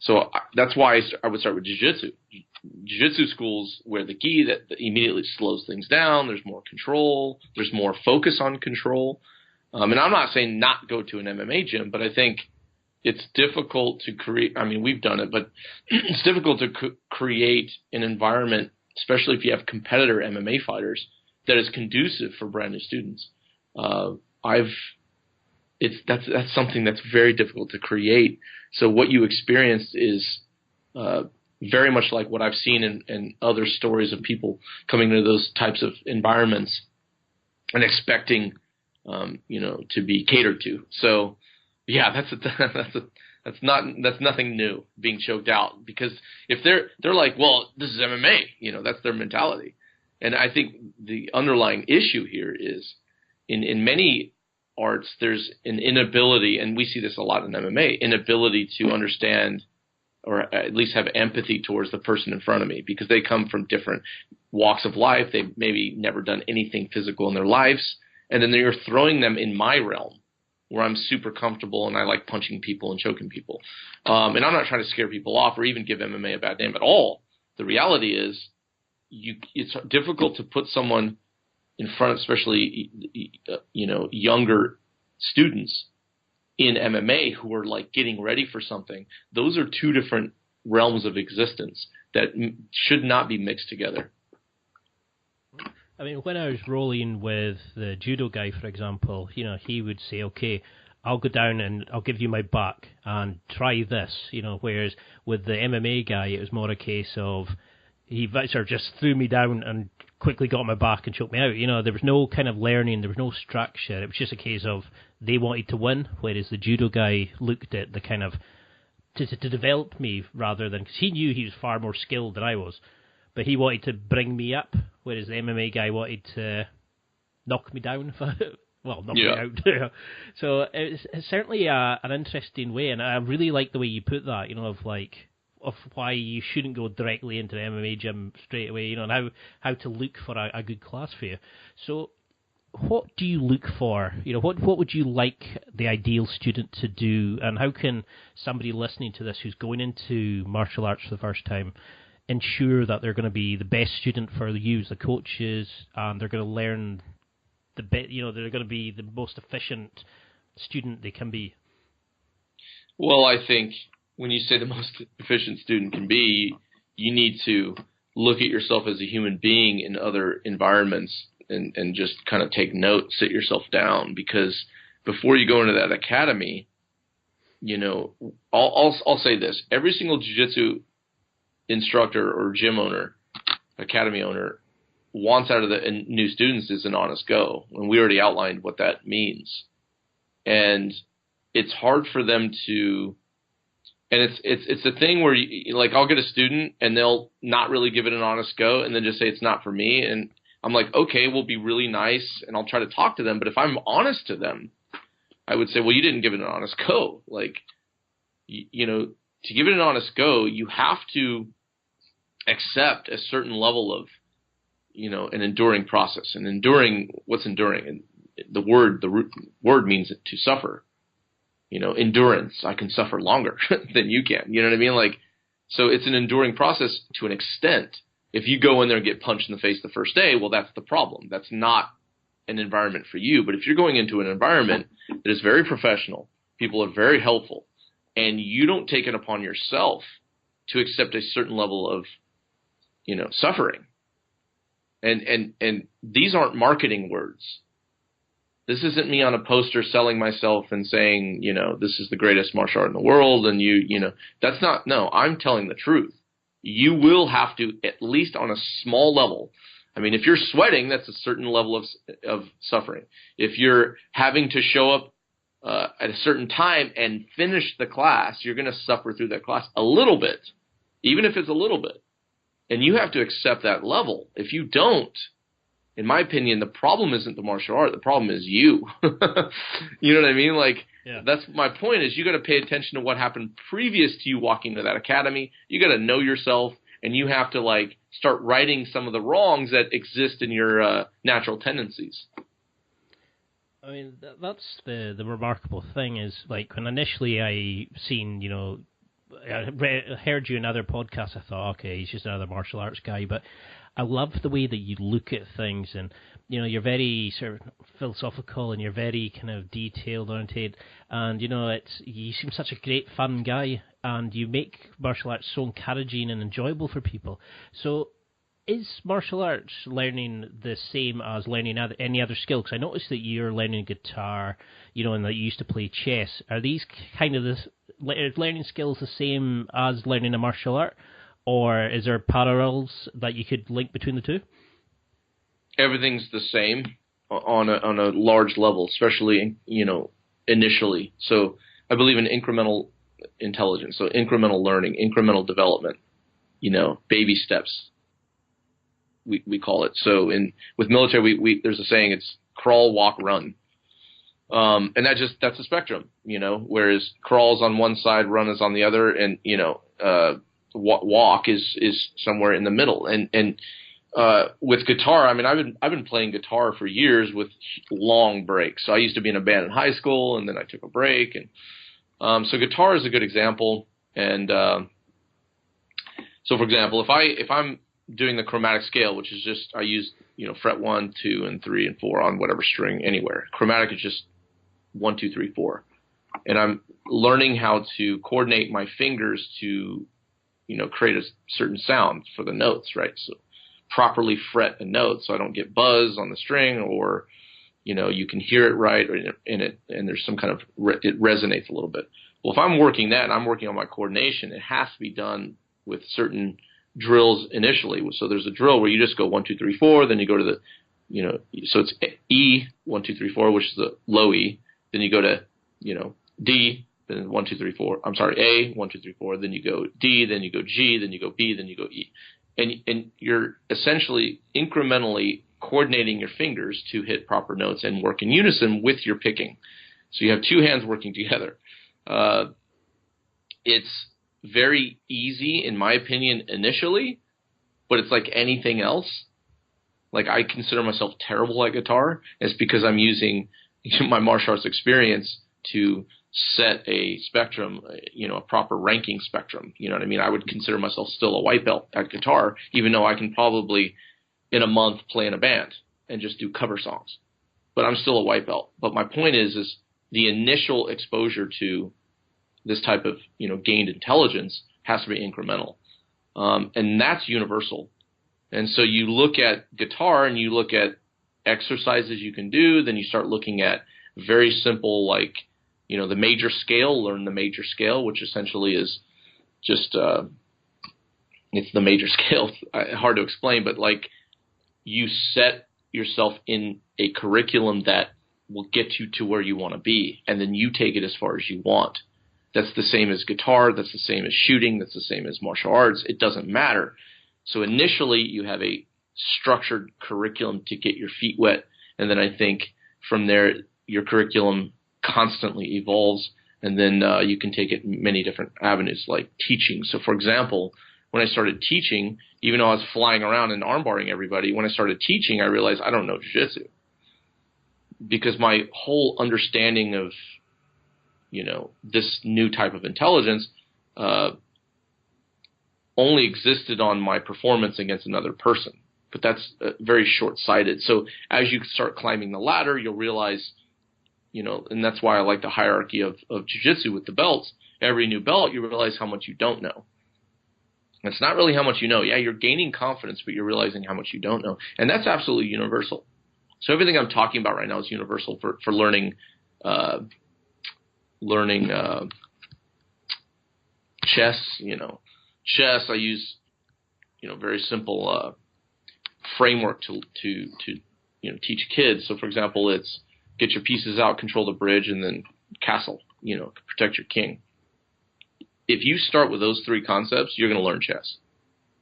So that's why I would start with jiu-jitsu. Jiu-jitsu schools where the gi that immediately slows things down. There's more control. There's more focus on control. And I'm not saying not go to an MMA gym, but I think it's difficult to create. I mean, we've done it, but it's difficult to create an environment, especially if you have competitor MMA fighters, that is conducive for brand new students. That's something that's very difficult to create. So what you experienced is very much like what I've seen in other stories of people coming into those types of environments and expecting, to be catered to. So yeah, That's nothing new, being choked out, because if they're like, well, this is MMA, that's their mentality. And I think the underlying issue here is in many arts, there's an inability, and we see this a lot in MMA, inability to understand or at least have empathy towards the person in front of me, because they come from different walks of life. They've maybe never done anything physical in their lives. And then you're throwing them in my realm where I'm super comfortable and I like punching people and choking people. And I'm not trying to scare people off or even give MMA a bad name at all. The reality is it's difficult to put someone in front of, especially, younger students in MMA who are like getting ready for something. Those are two different realms of existence that should not be mixed together. I mean, when I was rolling with the judo guy, for example, he would say, okay, I'll go down and I'll give you my back and try this, whereas with the MMA guy, it was more a case of he sort of just threw me down and quickly got my back and choked me out. There was no kind of learning, there was no structure. It was just a case of they wanted to win, whereas the judo guy looked at the kind of to develop me rather than, because he knew he was far more skilled than I was. But he wanted to bring me up, whereas the MMA guy wanted to knock me down. Knock me out. So it's certainly an interesting way, and I really like the way you put that, of why you shouldn't go directly into the MMA gym straight away, and how to look for a good class for you. So what do you look for? What would you like the ideal student to do, and how can somebody listening to this who's going into martial arts for the first time ensure that they're going to be the best student for you as the coaches, and they're going to learn they're going to be the most efficient student they can be? Well, I think when you say the most efficient student can be, you need to look at yourself as a human being in other environments and just kind of take note, sit yourself down, because before you go into that academy, I'll say this: every single jiu-jitsu instructor or gym owner, academy owner, wants out of the new students is an honest go. And we already outlined what that means. And it's hard for them to, and it's a thing where I'll get a student and they'll not really give it an honest go and then just say it's not for me. And I'm like, okay, we'll be really nice and I'll try to talk to them. But if I'm honest to them, I would say, well, you didn't give it an honest go. To give it an honest go, you have to accept a certain level of, an enduring process. And what's enduring? And the root word means to suffer. Endurance. I can suffer longer than you can. You know what I mean? So it's an enduring process to an extent. If you go in there and get punched in the face the first day, well, that's the problem. That's not an environment for you. But if you're going into an environment that is very professional, people are very helpful, and you don't take it upon yourself to accept a certain level of, suffering. And these aren't marketing words. This isn't me on a poster selling myself and saying, this is the greatest martial art in the world. And that's not, no, I'm telling the truth. You will have to, at least on a small level. I mean, if you're sweating, that's a certain level of suffering. If you're having to show up at a certain time and finish the class, you're going to suffer through that class a little bit, even if it's a little bit. And you have to accept that level. If you don't, in my opinion, the problem isn't the martial art. The problem is you. You know what I mean? That's my point, is you got to pay attention to what happened previous to you walking to that academy. You got to know yourself, and you have to start righting some of the wrongs that exist in your natural tendencies. I mean, that's the remarkable thing is, when initially I seen, I heard you in other podcasts, I thought, okay, he's just another martial arts guy, but I love the way that you look at things, and you're very sort of philosophical, and you're very kind of detailed oriented, and you seem such a great fun guy, and you make martial arts so encouraging and enjoyable for people. So is martial arts learning the same as learning any other skill? Because I noticed that you're learning guitar, and that you used to play chess. Are these kind of learning skills the same as learning a martial art? Or is there parallels that you could link between the two? Everything's the same on a large level, especially, initially. So I believe in incremental intelligence. So incremental learning, incremental development, baby steps, we call it. So with military, there's a saying, it's crawl, walk, run. And that's a spectrum, whereas crawl's on one side, run is on the other, and, walk is somewhere in the middle. And with guitar, I mean, I've been playing guitar for years with long breaks. So I used to be in a band in high school, and then I took a break. And so guitar is a good example. And so, for example, if I'm doing the chromatic scale, which is just I use fret 1, 2, and 3, and 4 on whatever string anywhere. Chromatic is just 1, 2, 3, 4, and I'm learning how to coordinate my fingers to create a certain sound for the notes, right? So properly fret a note so I don't get buzz on the string, or you can hear it right, and there's some kind of it resonates a little bit. Well, if I'm working that and I'm working on my coordination, it has to be done with certain drills initially. So there's a drill where you just go 1, 2, 3, 4, then you go to the so it's E 1, 2, 3, 4, which is the low E. Then you go to D, then 1, 2, 3, 4. I'm sorry, A 1, 2, 3, 4. Then you go D, then you go G, then you go B, then you go E, and you're essentially incrementally coordinating your fingers to hit proper notes and work in unison with your picking. So you have two hands working together. It's very easy, in my opinion, initially, but it's like anything else. Like, I consider myself terrible at guitar. It's because I'm using my martial arts experience to set a spectrum, a proper ranking spectrum. You know what I mean? I would consider myself still a white belt at guitar, even though I can probably in a month play in a band and just do cover songs. But I'm still a white belt. But my point is the initial exposure to this type of, gained intelligence has to be incremental. And that's universal. And so you look at guitar and you look at exercises you can do, then you start looking at very simple, like, the major scale, learn the major scale, which essentially is just, it's the major scale. It's hard to explain, but like, you set yourself in a curriculum that will get you to where you want to be, and then you take it as far as you want. That's the same as guitar. That's the same as shooting. That's the same as martial arts. It doesn't matter. So initially you have a structured curriculum to get your feet wet. And then I think from there, your curriculum constantly evolves. And then you can take it in many different avenues, like teaching. So for example, when I started teaching, even though I was flying around and armbarring everybody, when I started teaching, I realized I don't know jiu-jitsu. Because my whole understanding of this new type of intelligence only existed on my performance against another person. But that's very short-sighted. So as you start climbing the ladder, you'll realize, and that's why I like the hierarchy of jiu-jitsu with the belts. Every new belt, you realize how much you don't know. It's not really how much you know. Yeah, you're gaining confidence, but you're realizing how much you don't know. And that's absolutely universal. So everything I'm talking about right now is universal for learning chess. Chess, I use very simple framework to teach kids. So for example, it's get your pieces out, control the bridge, and then castle. Protect your king. If you start with those three concepts, you're going to learn chess.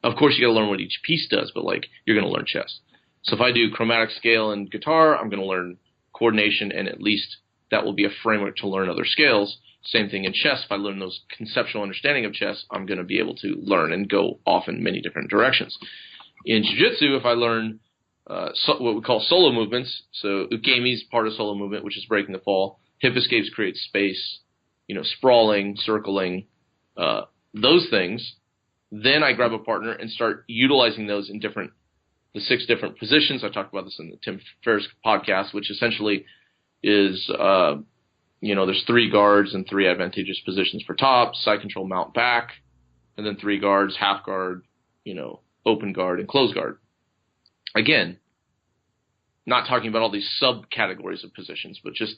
Of course, you got to learn what each piece does, but you're going to learn chess. So if I do chromatic scale and guitar, I'm going to learn coordination, and at least that will be a framework to learn other scales. Same thing in chess. If I learn those conceptual understanding of chess, I'm going to be able to learn and go off in many different directions. In jiu-jitsu, if I learn what we call solo movements, so ukemi is part of solo movement, which is breaking the fall. Hip escapes create space, sprawling, circling, those things. Then I grab a partner and start utilizing those in the 6 different positions. I talked about this in the Tim Ferriss podcast, which essentially is, there's 3 guards and 3 advantageous positions for top, side control, mount, back, and then 3 guards, half guard, open guard, and close guard. Again, not talking about all these subcategories of positions, but just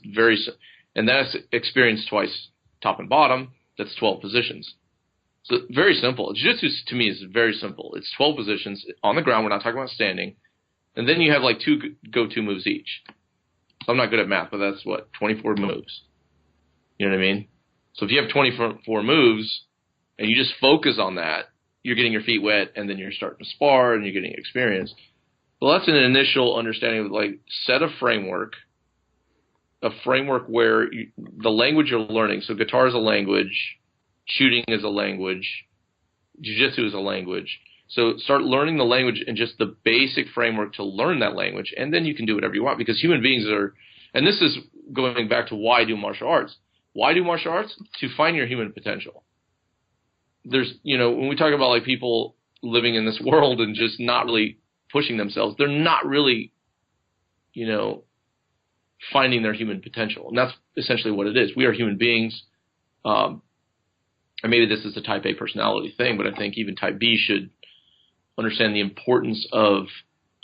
and that's experienced twice, top and bottom. That's 12 positions. So very simple. Jiu-jitsu to me is very simple. It's 12 positions on the ground. We're not talking about standing. And then you have 2 go-to moves each. So I'm not good at math, but that's 24 moves. You know what I mean? So if you have 24 moves and you just focus on that, you're getting your feet wet, and then you're starting to spar and you're getting experience. Well, that's an initial understanding of, like, set a framework where the language you're learning. So guitar is a language, shooting is a language, jiu-jitsu is a language. So start learning the language and just the basic framework to learn that language, and then you can do whatever you want, because human beings are, and this is going back to why do martial arts. Why do martial arts? To find your human potential. There's, when we talk about, like, people living in this world and just not really pushing themselves, they're not really, finding their human potential. And that's essentially what it is. We are human beings. And maybe this is a type A personality thing, but I think even type B should understand the importance of,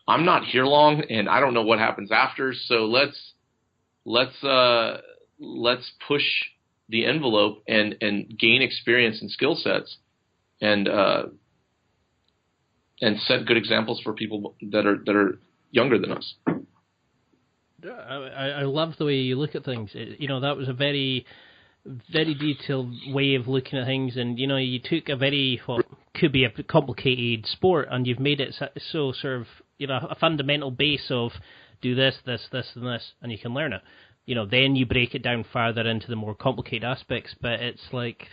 I'm not here long and I don't know what happens after. So let's push the envelope and gain experience and skill sets and set good examples for people that are younger than us. I love the way you look at things. That was a very, very detailed way of looking at things, and you took a very, what could be a complicated sport, and you've made it so sort of, a fundamental base of do this, this, this, and this, and you can learn it. Then you break it down further into the more complicated aspects, but it's like,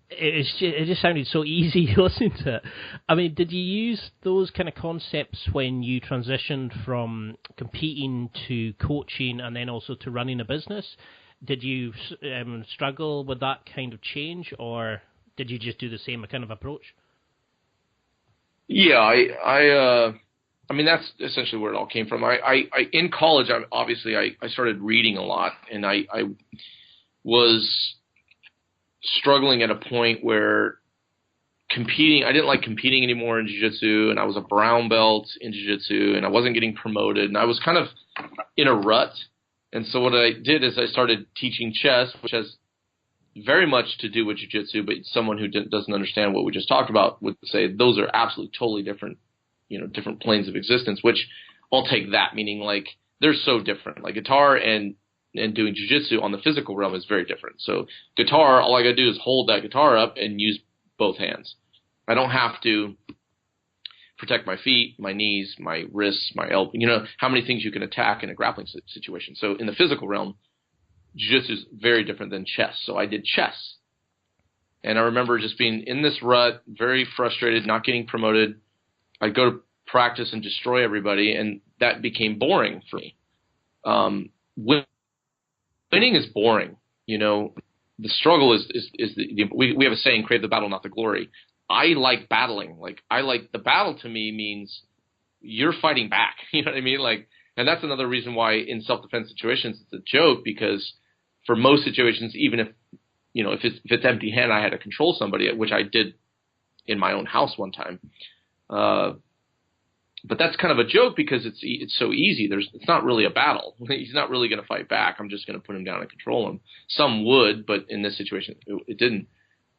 it just sounded so easy listening to it. I mean, did you use those kind of concepts when you transitioned from competing to coaching and then also to running a business? Did you struggle with that kind of change, or did you just do the same kind of approach? Yeah, I mean, that's essentially where it all came from. In college, I started reading a lot, and I was struggling at a point where I didn't like competing anymore in jiu-jitsu, and I was a brown belt in jiu-jitsu, and I wasn't getting promoted, and I was kind of in a rut. And so what I did is I started teaching chess, which has very much to do with jiu-jitsu, but someone who doesn't understand what we just talked about would say those are absolutely totally different, different planes of existence, which I'll take that, meaning, like, they're so different. Like, guitar and doing jiu-jitsu on the physical realm is very different. So guitar, all I got to do is hold that guitar up and use both hands. I don't have to protect my feet, my knees, my wrists, my elbow, how many things you can attack in a grappling situation. So in the physical realm, jiu-jitsu is very different than chess. So I did chess. And I remember just being in this rut, very frustrated, not getting promoted. I'd go to practice and destroy everybody, and that became boring for me. Winning is boring. The struggle is we have a saying, crave the battle, not the glory. I like battling. Like, the battle to me means you're fighting back. You know what I mean? Like, and that's another reason why in self-defense situations it's a joke, because for most situations, even if it's empty-handed, I had to control somebody, which I did in my own house one time. But that's kind of a joke because it's so easy. It's not really a battle. He's not really going to fight back. I'm just going to put him down and control him. Some would, but in this situation, it didn't.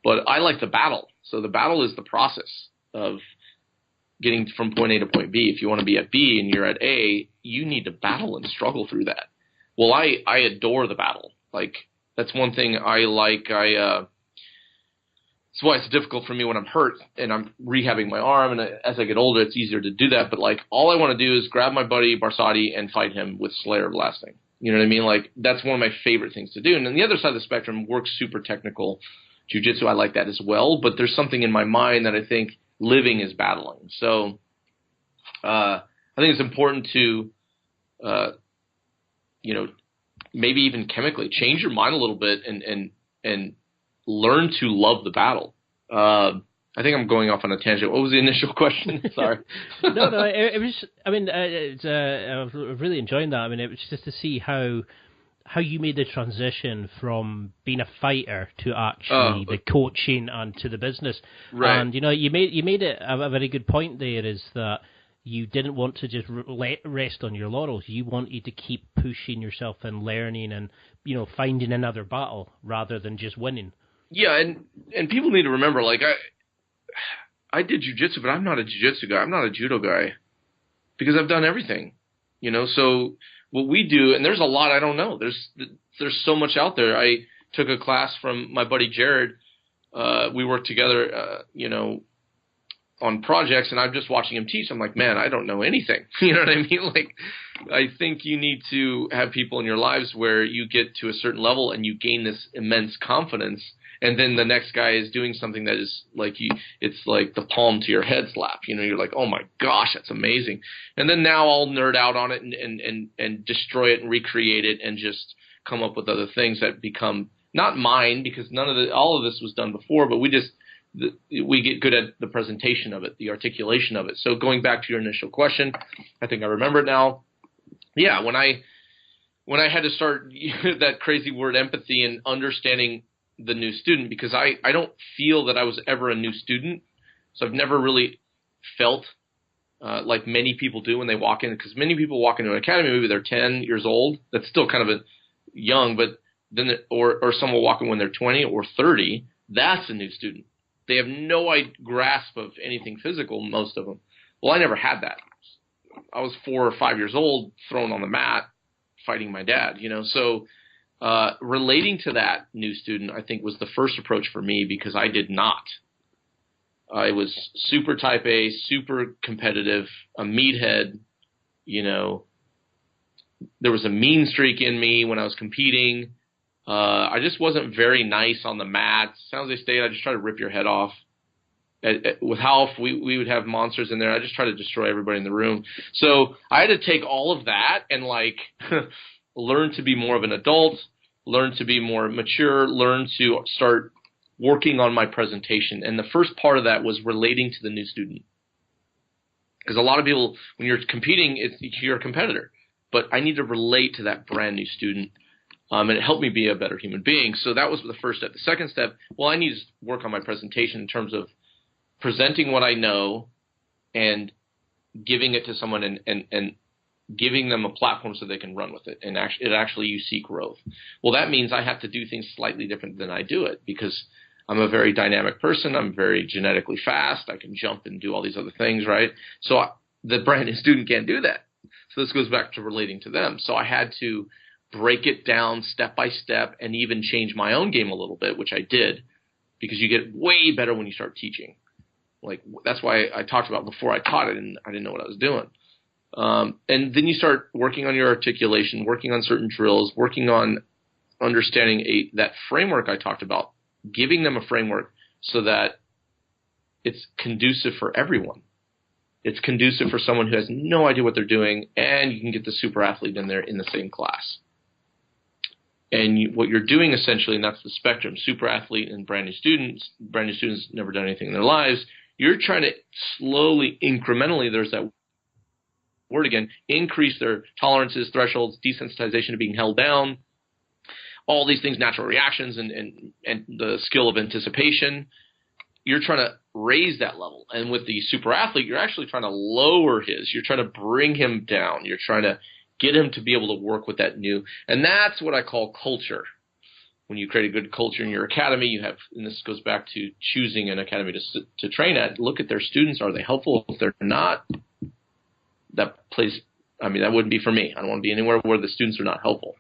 But I like the battle. So the battle is the process of getting from point A to point B. If you want to be at B and you're at A, you need to battle and struggle through that. Well, I adore the battle. Like, that's one thing I like. That's why it's difficult for me when I'm hurt and I'm rehabbing my arm. And as I get older, it's easier to do that. But, like, all I want to do is grab my buddy Barsati and fight him with Slayer Blasting. You know what I mean? Like, that's one of my favorite things to do. And then the other side of the spectrum works super technical. Jiu-jitsu, I like that as well. But there's something in my mind that I think living is battling. So I think it's important to, maybe even chemically change your mind a little bit and learn to love the battle. I think I'm going off on a tangent. What was the initial question? Sorry. No, it was. I mean, I was really enjoying that. I mean, it was just to see how you made the transition from being a fighter to actually the coaching and to the business. Right. And you made it a very good point there, is that you didn't want to just rest on your laurels. You wanted to keep pushing yourself and learning and finding another battle rather than just winning. Yeah, and people need to remember, like, I did jiu-jitsu, but I'm not a jiu-jitsu guy. I'm not a judo guy because I've done everything, So what we do, and there's a lot I don't know. There's so much out there. I took a class from my buddy Jared. We worked together, on projects, and I'm just watching him teach. I'm like, man, I don't know anything. You know what I mean? Like, I think you need to have people in your lives where you get to a certain level and you gain this immense confidence, and then the next guy is doing something that is like it's like the palm to your head slap. You're like, oh my gosh, that's amazing. And then now I'll nerd out on it and destroy it and recreate it and just come up with other things that become not mine, because all of this was done before, but we get good at the presentation of it, the articulation of it. So going back to your initial question, I think I remember it now. Yeah, when I had to start that crazy word empathy and understanding the new student, because I don't feel that I was ever a new student. So I've never really felt like many people do when they walk in, because many people walk into an academy, maybe they're 10 years old. That's still kind of young, but then or some will walk in when they're 20 or 30. That's a new student. They have no grasp of anything physical, most of them. Well, I never had that. I was 4 or 5 years old, thrown on the mat, fighting my dad, So relating to that new student, I think, was the first approach for me, because I did not. I was super type A, super competitive, a meathead, There was a mean streak in me when I was competing. I just wasn't very nice on the mat. San Jose State, I just try to rip your head off. With Half, we would have monsters in there. I just try to destroy everybody in the room. So I had to take all of that and learn to be more of an adult, learn to be more mature, learn to start working on my presentation. And the first part of that was relating to the new student. Because a lot of people, when you're competing, you're a competitor. But I need to relate to that brand new student. And it helped me be a better human being. So that was the first step. The second step, I need to work on my presentation in terms of presenting what I know and giving it to someone and giving them a platform so they can run with it. And actually you see growth. Well, that means I have to do things slightly different than I do it, because I'm a very dynamic person. I'm very genetically fast. I can jump and do all these other things, right? So the brand new student can't do that. So this goes back to relating to them. So I had to break it down step by step and even change my own game a little bit, which I did, because you get way better when you start teaching. That's why I talked about before I taught it, and I didn't know what I was doing. And then you start working on your articulation, working on certain drills, working on understanding that framework I talked about, giving them a framework so that it's conducive for everyone. It's conducive for someone who has no idea what they're doing, and you can get the super athlete in there in the same class. And what you're doing essentially, and that's the spectrum, super athlete and brand new students never done anything in their lives, you're trying to slowly, incrementally, there's that word again, increase their tolerances, thresholds, desensitization to being held down, all these things, natural reactions, and the skill of anticipation. You're trying to raise that level. And with the super athlete, you're actually trying to lower his. You're trying to bring him down. You're trying to get him to be able to work with that new. And that's what I call culture. When you create a good culture in your academy, you have, and this goes back to choosing an academy to train at, look at their students. Are they helpful? If they're not, that place, that wouldn't be for me. I don't want to be anywhere where the students are not helpful.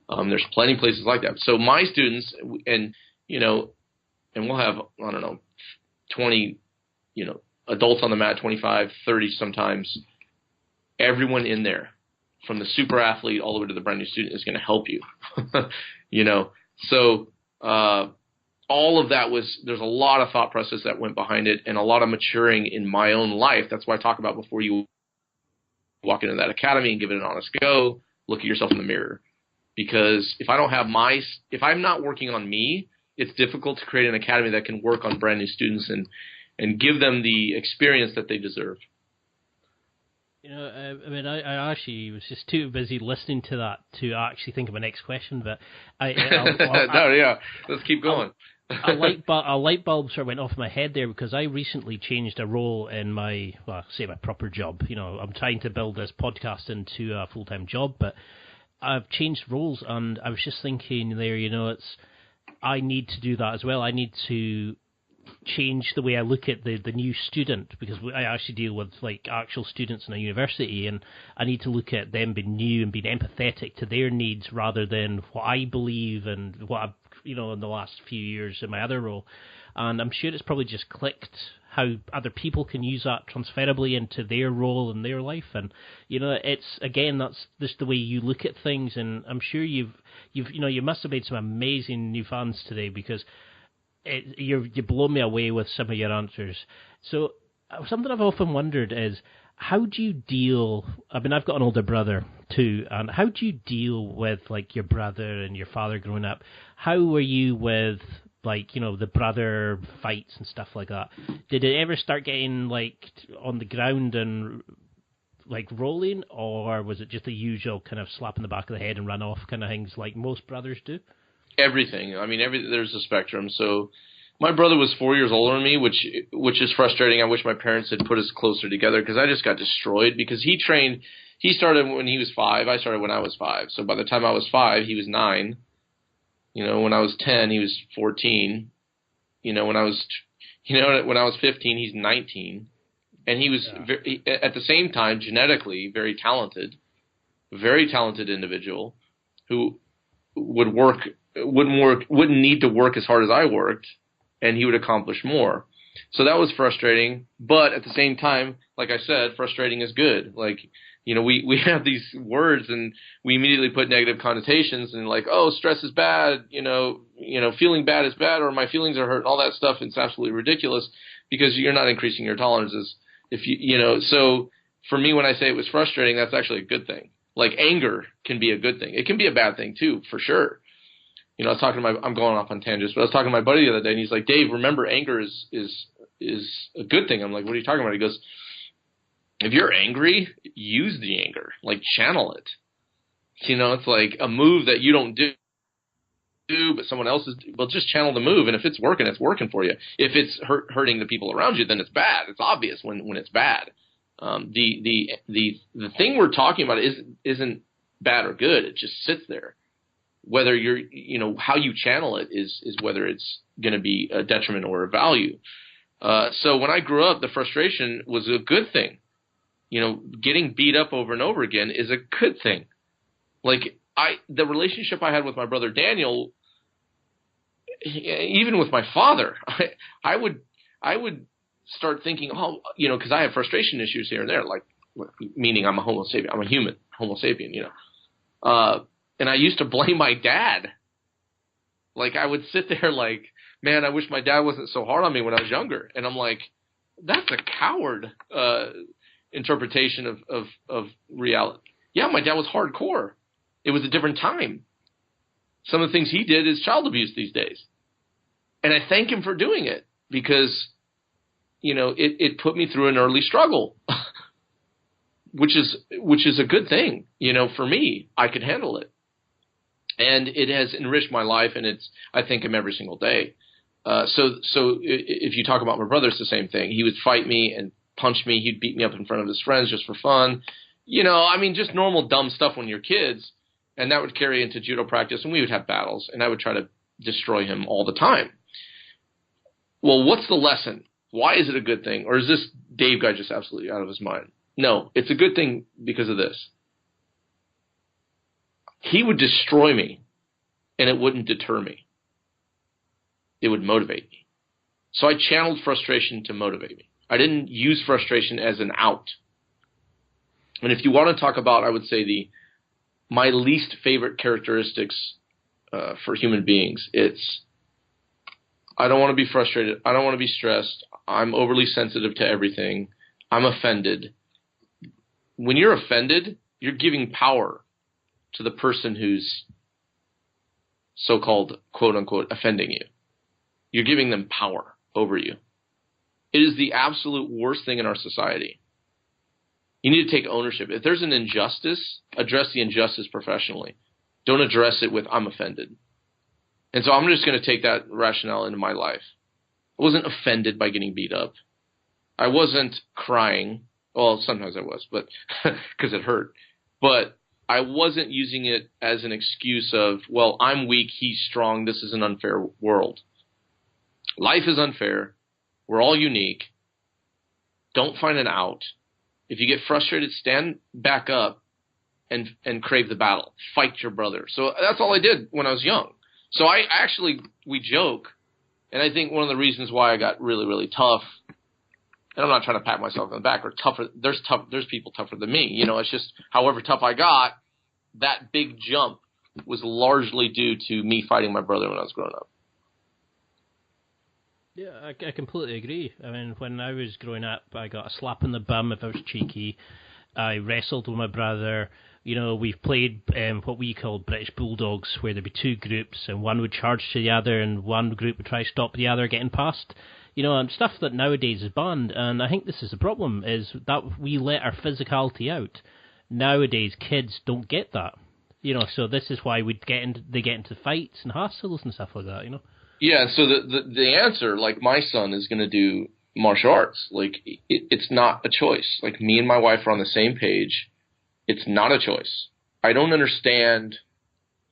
There's plenty of places like that. So my students, and we'll have, 20, adults on the mat, 25, 30 sometimes. Everyone in there, from the super athlete all the way to the brand new student, is going to help you. So all of that there's a lot of thought process that went behind it, and a lot of maturing in my own life. That's why I talk about before you walk into that academy and give it an honest go, look at yourself in the mirror. Because if I'm not working on me, it's difficult to create an academy that can work on brand new students and give them the experience that they deserve. I actually was just too busy listening to that to actually think of my next question, but let's keep going. A light bulb sort of went off in my head there, because I recently changed a role in my proper job. I'm trying to build this podcast into a full-time job, but I've changed roles, and I was just thinking there, I need to do that as well. I need to change the way I look at the new student, because I actually deal with like actual students in a university, and I need to look at them being new and being empathetic to their needs rather than what I believe and what I've, in the last few years in my other role. And I'm sure it's probably just clicked how other people can use that transferably into their role in their life. And, it's, again, that's just the way you look at things. And I'm sure you must have made some amazing new fans today, because you blow me away with some of your answers. So something I've often wondered is, how do you deal, I've got an older brother too, and how do you deal with like your brother and your father growing up? How were you with the brother fights and stuff like that? Did it ever start getting like on the ground and like rolling, or was it just the usual kind of slap in the back of the head and run off kind of things like most brothers do? Everything. There's a spectrum. So my brother was 4 years older than me, which is frustrating. I wish my parents had put us closer together, because I just got destroyed, because he started when he was 5. I started when I was 5. So by the time I was 5, he was 9. When I was 10, he was 14. When I was 15, he's 19. And he was at the same time genetically very talented individual who wouldn't need to work as hard as I worked, and he would accomplish more. So that was frustrating, but at the same time, like I said, frustrating is good. Like, we have these words and we immediately put negative connotations and like, oh, stress is bad, feeling bad is bad, or my feelings are hurt, all that stuff. It's absolutely ridiculous, because you're not increasing your tolerances. So for me, when I say it was frustrating, that's actually a good thing. Like, anger can be a good thing. It can be a bad thing too, for sure. I was talking to I'm going off on tangents, but I was talking to my buddy the other day, and he's like, Dave, remember, anger is a good thing. I'm like, what are you talking about? He goes, if you're angry, use the anger, like channel it. It's like a move that you don't do, but someone else is, well, just channel the move. And if it's working for you. If it's hurting the people around you, then it's bad. It's obvious when it's bad. The thing we're talking about isn't bad or good. It just sits there. Whether you're, how you channel it is whether it's going to be a detriment or a value. So when I grew up, the frustration was a good thing. Getting beat up over and over again is a good thing. Like, the relationship I had with my brother Daniel, even with my father, I would start thinking, because I have frustration issues here and there, like, meaning I'm a Homo sapien, I'm a human Homo sapien, and I used to blame my dad. Like, I would sit there like, man, I wish my dad wasn't so hard on me when I was younger. And I'm like, that's a coward interpretation of reality. Yeah, my dad was hardcore. It was a different time. Some of the things he did is child abuse these days. And I thank him for doing it, because, it put me through an early struggle, which is a good thing. For me, I could handle it. And it has enriched my life, and I thank him every single day. So if you talk about my brother, it's the same thing. He would fight me and punch me. He'd beat me up in front of his friends just for fun. Just normal dumb stuff when you're kids. And that would carry into judo practice, and we would have battles, and I would try to destroy him all the time. Well, what's the lesson? Why is it a good thing? Or is this Dave guy just absolutely out of his mind? No, it's a good thing because of this. He would destroy me, and it wouldn't deter me. It would motivate me. So I channeled frustration to motivate me. I didn't use frustration as an out. And if you want to talk about, I would say my least favorite characteristics for human beings, it's I don't want to be frustrated. I don't want to be stressed. I'm overly sensitive to everything. I'm offended. When you're offended, you're giving power to the person who's so-called, quote-unquote, offending you. You're giving them power over you. It is the absolute worst thing in our society. You need to take ownership. If there's an injustice, address the injustice professionally. Don't address it with, I'm offended. And so I'm just going to take that rationale into my life. I wasn't offended by getting beat up. I wasn't crying. Well, sometimes I was, but because it hurt. But I wasn't using it as an excuse of, well, I'm weak, he's strong, this is an unfair world. Life is unfair. We're all unique. Don't find an out. If you get frustrated, stand back up and crave the battle. Fight your brother. So that's all I did when I was young. So we joke, and I think one of the reasons why I got really, really tough, and I'm not trying to pat myself on the back, or tougher. There's people tougher than me. It's just however tough I got, that big jump was largely due to me fighting my brother when I was growing up. Yeah, I completely agree. I mean, when I was growing up, I got a slap in the bum if I was cheeky. I wrestled with my brother. We've played what we called British Bulldogs, where there'd be two groups, and one would charge to the other, and one group would try to stop the other getting past. And stuff that nowadays is banned. And I think this is the problem, is that we let our physicality out. Nowadays, kids don't get that. So this is why they get into fights and hassles and stuff like that, Yeah, so the answer, like my son is going to do martial arts. Like it's not a choice. Like me and my wife are on the same page. It's not a choice. I don't understand.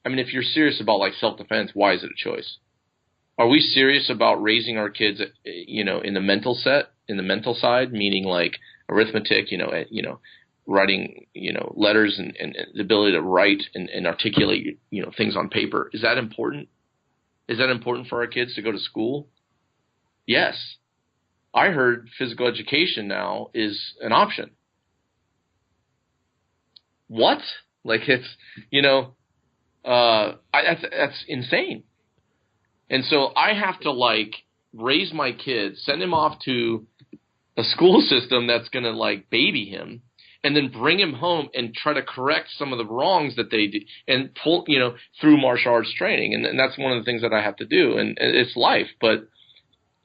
I mean, if you're serious about like self-defense, why is it a choice? Are we serious about raising our kids, in the mental side, meaning like arithmetic, writing, letters and the ability to write and articulate, things on paper? Is that important? Is that important for our kids to go to school? Yes. I heard physical education now is an option. What? Like it's, that's insane. And so I have to like raise my kids, send him off to a school system that's going to like baby him, and then bring him home and try to correct some of the wrongs that they do and pull, through martial arts training. And that's one of the things that I have to do. And it's life. But,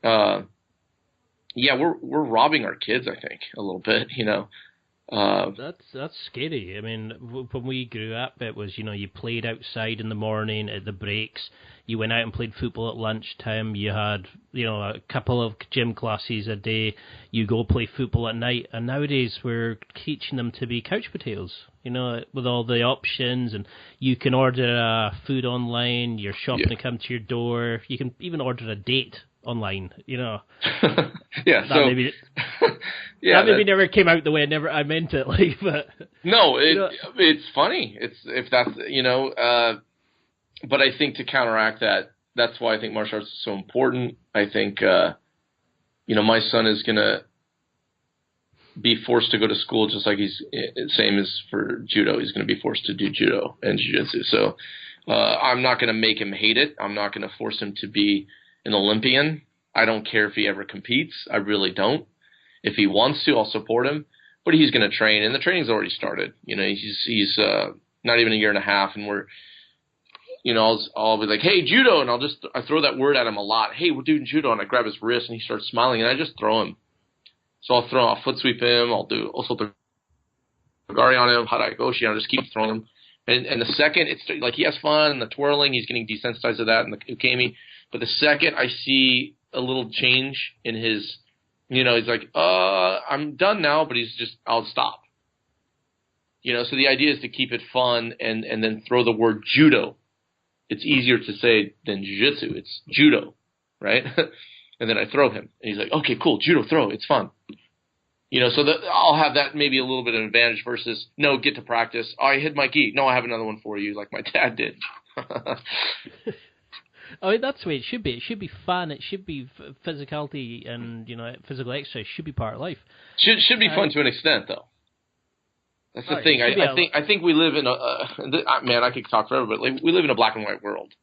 yeah, we're robbing our kids, I think, a little bit, That's scary. I mean, when we grew up, it was, you played outside in the morning at the breaks. You went out and played football at lunchtime. You had, a couple of gym classes a day. You go play football at night. And nowadays we're teaching them to be couch potatoes, with all the options. And you can order food online. Your shop can come to your door. You can even order a date online, Yeah. That So maybe, yeah, that maybe never came out the way I meant it. Like, but no, it's funny. If that's but I think to counteract that, that's why I think martial arts is so important. I think my son is gonna be forced to go to school just like he's same as for judo. He's gonna be forced to do judo and jiu-jitsu. So I'm not gonna make him hate it. I'm not gonna force him to be an Olympian. I don't care if he ever competes. I really don't. If he wants to, I'll support him. But he's going to train, and the training's already started. He's not even a year and a half, and we're, I'll be like, hey, judo, and I throw that word at him a lot. Hey, we're doing judo, and I grab his wrist, and he starts smiling, and I just throw him. So I'll foot sweep him. I'll do also the gari on him, haragoshi. I'll just keep throwing him. And the second it's like he has fun and the twirling, he's getting desensitized to that and the ukemi. But the second I see a little change in his, he's like, I'm done now, but I'll stop. So the idea is to keep it fun and then throw the word judo. It's easier to say than jiu-jitsu. It's judo, right? And then I throw him. And he's like, okay, cool, judo, throw. It's fun. So I'll have that maybe a little bit of an advantage versus, no, get to practice. Oh, I hit my gi. No, I have another one for you like my dad did. I mean, that's the way it should be. It should be fun. It should be physicality and, physical exercise should be part of life. Should be fun to an extent, though. That's the thing. I think we live in man, I could talk forever, but we live in a black and white world.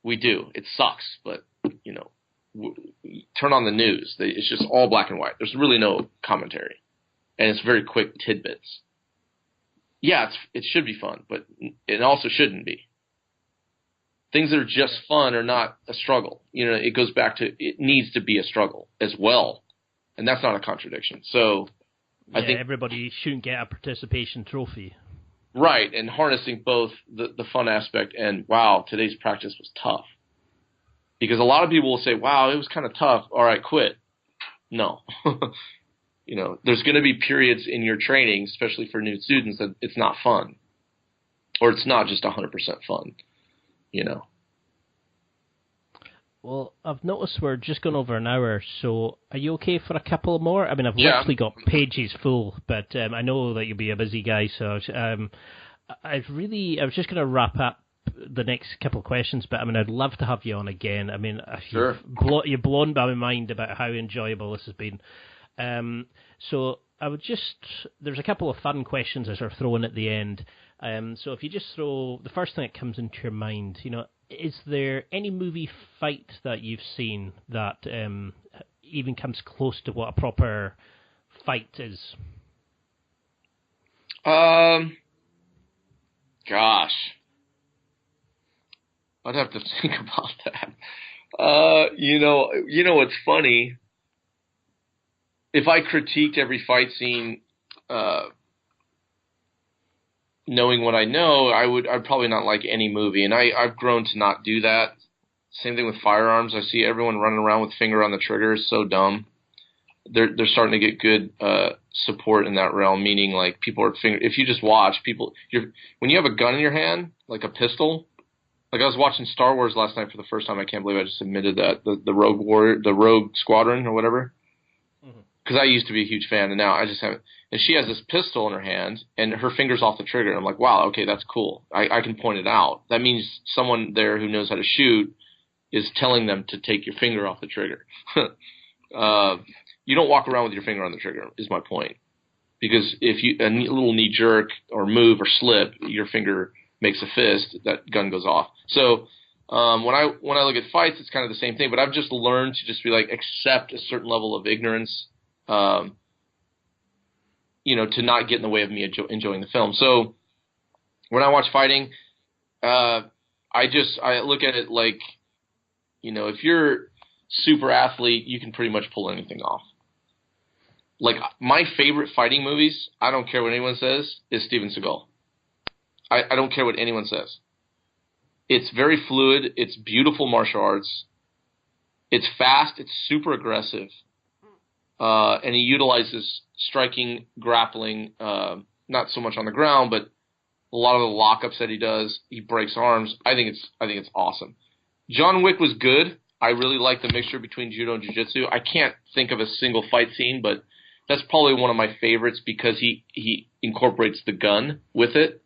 We do. It sucks, but, turn on the news. It's just all black and white. There's really no commentary. And it's very quick tidbits. Yeah, it should be fun, but it also shouldn't be. Things that are just fun are not a struggle. It goes back to it needs to be a struggle as well. And that's not a contradiction. So I think everybody shouldn't get a participation trophy. Right, and harnessing both the fun aspect and, wow, today's practice was tough. Because a lot of people will say, wow, it was kind of tough. All right, quit. No. There's going to be periods in your training, especially for new students, that it's not fun. Or it's not just 100% fun. Well, I've noticed we're just going over an hour, so are you okay for a couple more? I mean, I've literally got pages full, but I know that you'll be a busy guy, so I was just going to wrap up the next couple of questions, but I mean, I'd love to have you on again. I mean, sure. You're blown by my mind about how enjoyable this has been. So there's a couple of fun questions as we're throwing at the end. So if you just throw the first thing that comes into your mind, is there any movie fight that you've seen that even comes close to what a proper fight is? Gosh. I'd have to think about that. You know what's funny? If I critiqued every fight scene, knowing what I know, I'd probably not like any movie, and I've grown to not do that. Same thing with firearms. I see everyone running around with finger on the trigger. It's so dumb. They're starting to get good support in that realm, meaning like people are if you just watch people, when you have a gun in your hand, like a pistol. Like I was watching Star Wars last night for the first time. I can't believe I just admitted that the Rogue Warrior, the Rogue Squadron or whatever. Because I used to be a huge fan, and now I just haven't. And she has this pistol in her hand, and her finger's off the trigger. And I'm like, wow, okay, that's cool. I can point it out. That means someone there who knows how to shoot is telling them to take your finger off the trigger. You don't walk around with your finger on the trigger, is my point. Because if a little knee jerk or move or slip, your finger makes a fist, that gun goes off. So when I look at fights, it's kind of the same thing. But I've just learned to just be like accept a certain level of ignorance. To not get in the way of me enjoying the film. So when I watch fighting, I look at it like, if you're super athlete, you can pretty much pull anything off. Like my favorite fighting movies, I don't care what anyone says, is Steven Seagal. I don't care what anyone says. It's very fluid. It's beautiful martial arts. It's fast. It's super aggressive. And he utilizes striking, grappling, not so much on the ground, but a lot of the lockups that he does. He breaks arms. I think it's awesome. John Wick was good. I really like the mixture between judo and jiu-jitsu. I can't think of a single fight scene, but that's probably one of my favorites because he incorporates the gun with it.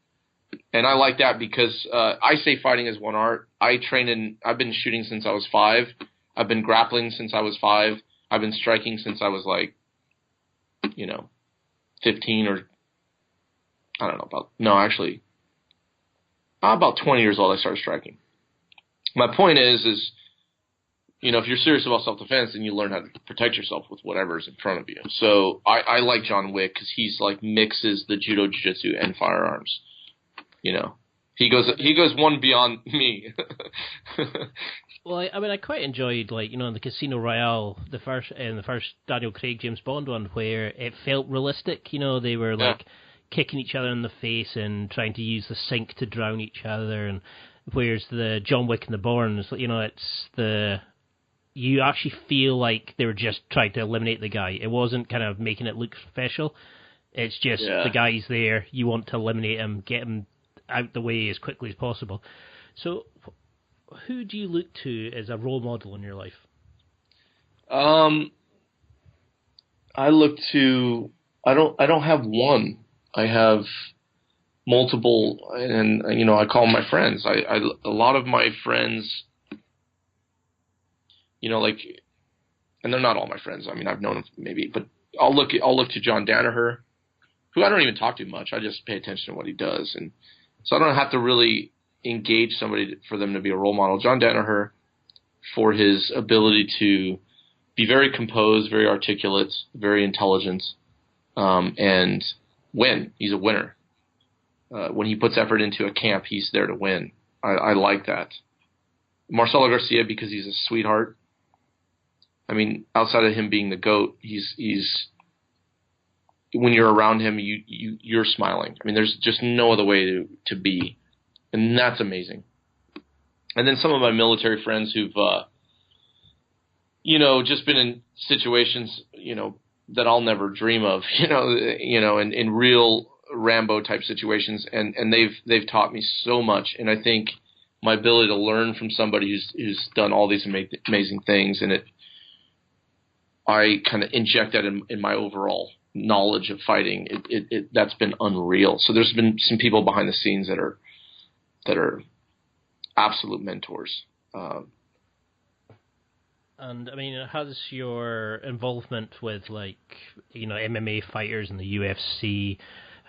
And I like that because I say fighting is one art. I've been shooting since I was 5. I've been grappling since I was 5. I've been striking since I was 15 or I don't know about 20 years old I started striking. My point is if you're serious about self-defense, then you learn how to protect yourself with whatever's in front of you. So I like John Wick because he's mixes the judo, jiu-jitsu, and firearms. He goes one beyond me. Well, I quite enjoyed, in the Casino Royale, the first Daniel Craig James Bond one, where it felt realistic. They were kicking each other in the face and trying to use the sink to drown each other. And whereas the John Wick and the Bournes, you actually feel like they were just trying to eliminate the guy. It wasn't kind of making it look special. It's just the guy's there. You want to eliminate him, get him out the way as quickly as possible. So, who do you look to as a role model in your life? I look to. I don't have one. I have multiple, and I call them my friends. A lot of my friends, and they're not all my friends. I mean, I've known them maybe, but I'll look to John Danaher, who I don't even talk to much. I just pay attention to what he does, and so I don't have to really engage somebody for them to be a role model. John Danaher, for his ability to be very composed, very articulate, very intelligent, and win. He's a winner. When he puts effort into a camp, he's there to win. I like that. Marcelo Garcia, because he's a sweetheart. I mean, outside of him being the GOAT, he's when you're around him, you're smiling. I mean, there's just no other way to be, and that's amazing. And then some of my military friends who've, just been in situations, that I'll never dream of, in real Rambo type situations, and they've taught me so much. And I think my ability to learn from somebody who's done all these amazing things, and I kind of inject that in my overall knowledge of fighting. That's been unreal. So there's been some people behind the scenes that are absolute mentors. And I mean, how's your involvement with, like, you know, MMA fighters in the UFC,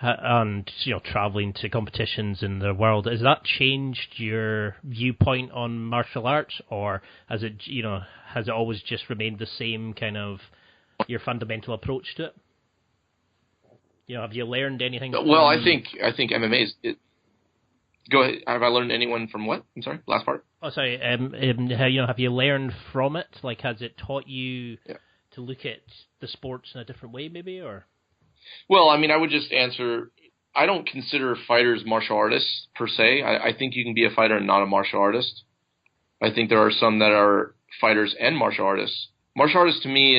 and, you know, traveling to competitions in the world? Has that changed your viewpoint on martial arts, or has it always just remained the same kind of your fundamental approach to it? You know, have you learned anything? Well, I think MMA is. Go ahead. Have I learned anyone from what? I'm sorry, last part. Oh, sorry. Have you learned from it? Like, has it taught you to look at the sports in a different way, maybe, or? Well, I mean, I would just answer. I don't consider fighters martial artists per se. I think you can be a fighter and not a martial artist. I think there are some that are fighters and martial artists. Martial artist to me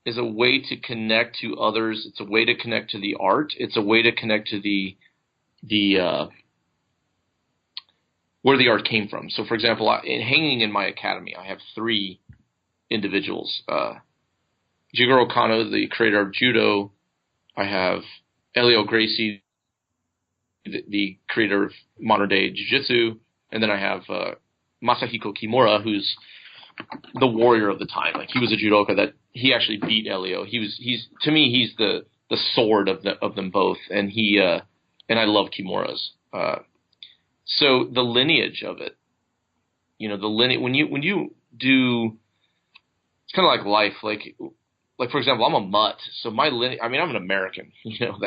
is a way to connect to others. It's a way to connect to the art. It's a way to connect to the where the art came from. So, for example, hanging in my academy, I have 3 individuals. Jigoro Kano, the creator of judo. I have Elio Gracie, the creator of modern-day jiu-jitsu. And then I have Masahiko Kimura, who's the warrior of the time. Like, he was a judoka that he actually beat Elio. He's to me, he's the sword of them both. And and I love Kimura's. So the lineage of it, you know, when you do, it's kind of like life. Like for example, I'm a mutt, so my lineage. I mean, I'm an American, you know.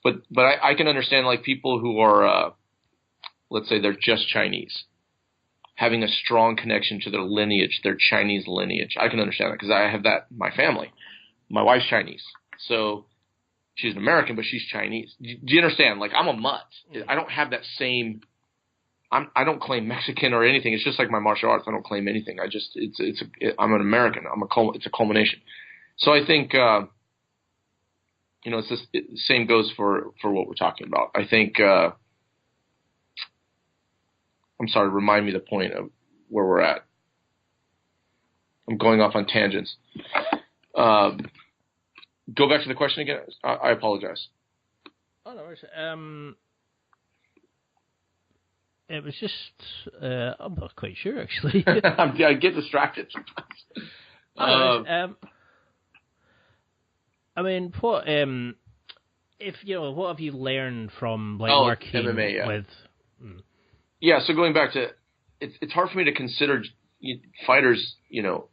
But I can understand, like, people who are, let's say they're just Chinese, having a strong connection to their lineage, their Chinese lineage. I can understand that because I have that in my family. My wife's Chinese, so. She's an American, but she's Chinese. Do you understand? Like, I'm a mutt. I don't have that same. I don't claim Mexican or anything. It's just like my martial arts. I don't claim anything. I'm an American. It's a culmination. So I think, you know, the same goes for what we're talking about. I think. I'm sorry. Remind me the point of where we're at. I'm going off on tangents. Go back to the question again. I apologize. Oh, no worries. It was just, I'm not quite sure, actually. I get distracted sometimes. I mean, what have you learned from, like, working MMA, with? Yeah, so going back to, it's hard for me to consider fighters, you know,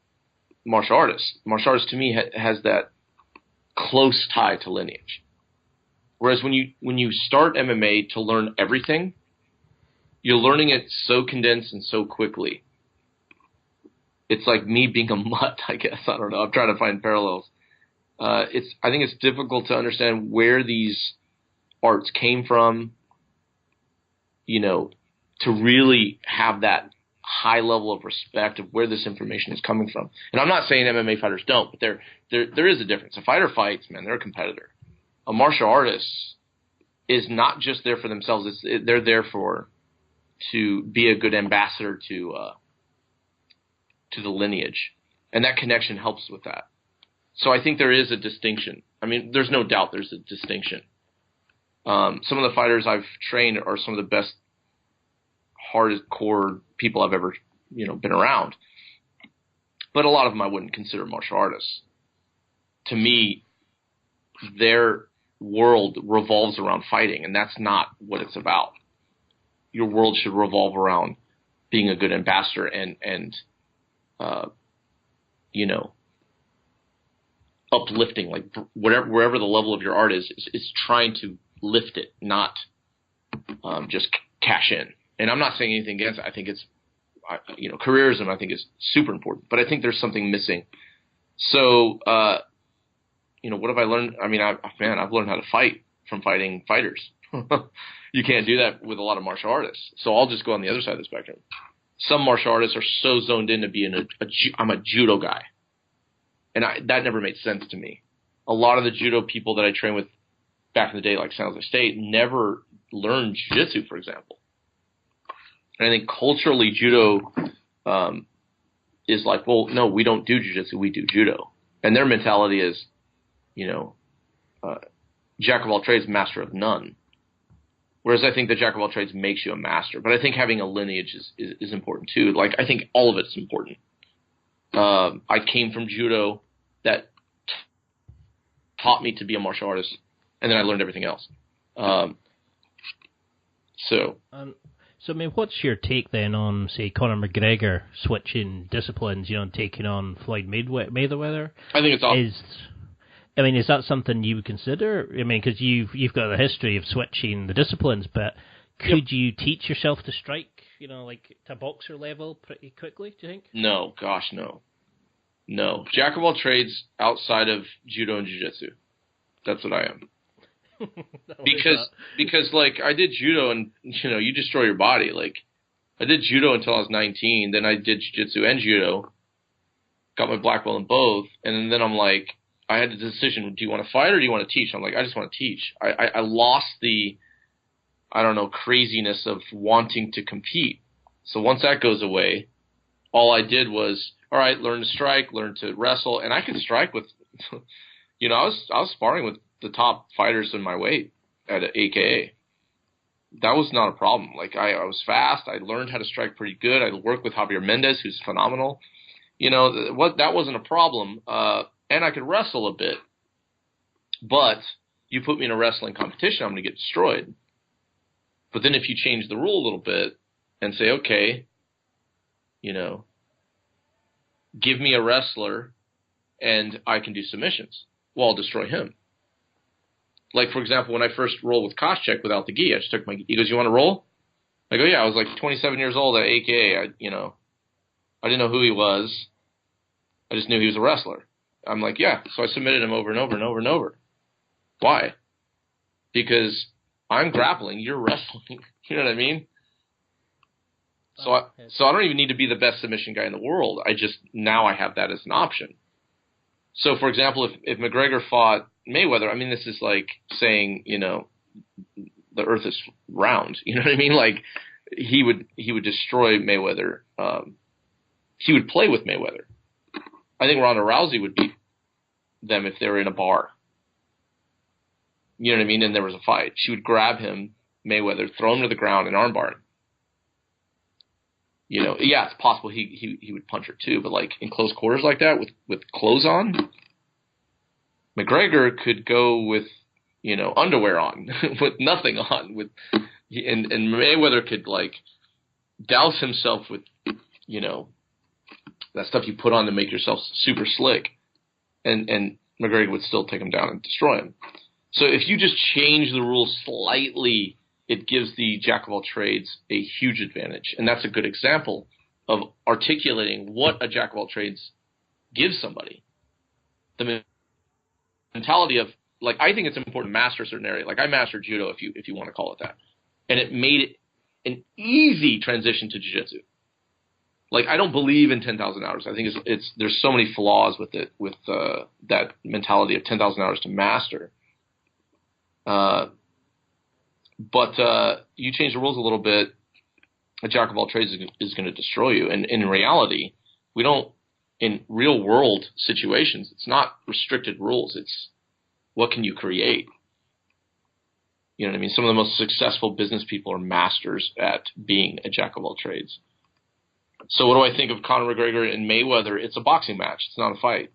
martial artists. Martial artists to me has that close tie to lineage. Whereas when you start MMA to learn everything, you're learning it so condensed and so quickly. It's like me being a mutt, I guess. I don't know. I'm trying to find parallels. I think it's difficult to understand where these arts came from, you know, to really have that high level of respect of where this information is coming from. And I'm not saying MMA fighters don't, but there is a difference. A fighter fights, man, they're a competitor. A martial artist is not just there for themselves. They're there to be a good ambassador to the lineage. And that connection helps with that. So I think there is a distinction. I mean, there's no doubt there's a distinction. Some of the fighters I've trained are some of the best hardcore people I've ever, you know, been around. But a lot of them I wouldn't consider martial artists. To me, their world revolves around fighting, and that's not what it's about. Your world should revolve around being a good ambassador and you know, uplifting, like wherever the level of your art is trying to lift it, not just cash in. And I'm not saying anything against it. I think it's, you know, careerism I think is super important, but I think there's something missing. So, you know, what have I learned? I mean, I've learned how to fight from fighting fighters. You can't do that with a lot of martial artists. So I'll just go on the other side of the spectrum. Some martial artists are so zoned in to being I'm a judo guy. And that never made sense to me. A lot of the judo people that I trained with back in the day, like San Jose State, never learned jiu-jitsu, for example. And I think culturally judo is like, well, no, we don't do jiu-jitsu, we do judo. And their mentality is, jack of all trades, master of none. Whereas I think the jack of all trades makes you a master. But I think having a lineage is important too. Like, I think all of it's important. I came from judo that taught me to be a martial artist, and then I learned everything else. So, I mean, what's your take then on, say, Conor McGregor switching disciplines, and taking on Floyd Mayweather? I think it's awesome. Is that something you would consider? I mean, because you've got a history of switching the disciplines, but could you teach yourself to strike, like to boxer level pretty quickly, do you think? No, gosh, no. No. Jack of all trades outside of judo and jiu-jitsu. That's what I am. Because like I did judo and you destroy your body. Like I did judo until I was 19, then I did jiu-jitsu and judo, got my black belt in both, and then I'm like, I had the decision, do you want to fight or do you want to teach? I'm like, I just want to teach. I lost the craziness of wanting to compete. So once that goes away, all I did was, all right, learn to strike, learn to wrestle, and I could strike with I was sparring with the top fighters in my weight at AKA. That was not a problem. Like I was fast. I learned how to strike pretty good. I worked with Javier Mendez, who's phenomenal. That wasn't a problem. And I could wrestle a bit. But you put me in a wrestling competition, I'm going to get destroyed. But then if you change the rule a little bit and say, okay, give me a wrestler and I can do submissions, well, I'll destroy him. Like, for example, when I first rolled with Koscheck without the gi, I just took he goes, you want to roll? I go, yeah. I was like 27 years old at AKA. I didn't know who he was. I just knew he was a wrestler. I'm like, yeah. So I submitted him over and over and over and over. Why? Because I'm grappling, you're wrestling. You know what I mean? So I don't even need to be the best submission guy in the world. Now I have that as an option. So, for example, if McGregor fought Mayweather, I mean, this is like saying, the earth is round. You know what I mean? Like, he would destroy Mayweather. He would play with Mayweather. I think Ronda Rousey would beat them if they were in a bar. You know what I mean? And there was a fight. She would grab him, Mayweather, throw him to the ground and armbar him. Yeah, it's possible he would punch her too, but like in close quarters like that with clothes on, McGregor could go with underwear on, with nothing on, and Mayweather could like douse himself with that stuff you put on to make yourself super slick, and McGregor would still take him down and destroy him. So if you just change the rules slightly, it gives the jack of all trades a huge advantage. And that's a good example of articulating what a jack of all trades gives somebody. The mentality of, like, I think it's important to master a certain area. Like, I mastered judo, if you want to call it that. And it made it an easy transition to jiu-jitsu. Like, I don't believe in 10,000 hours. I think there's so many flaws with it, with that mentality of 10,000 hours to master. But you change the rules a little bit, a jack of all trades is going to destroy you. And in reality, in real world situations, it's not restricted rules. It's what can you create? You know what I mean? Some of the most successful business people are masters at being a jack of all trades. So what do I think of Conor McGregor and Mayweather? It's a boxing match. It's not a fight.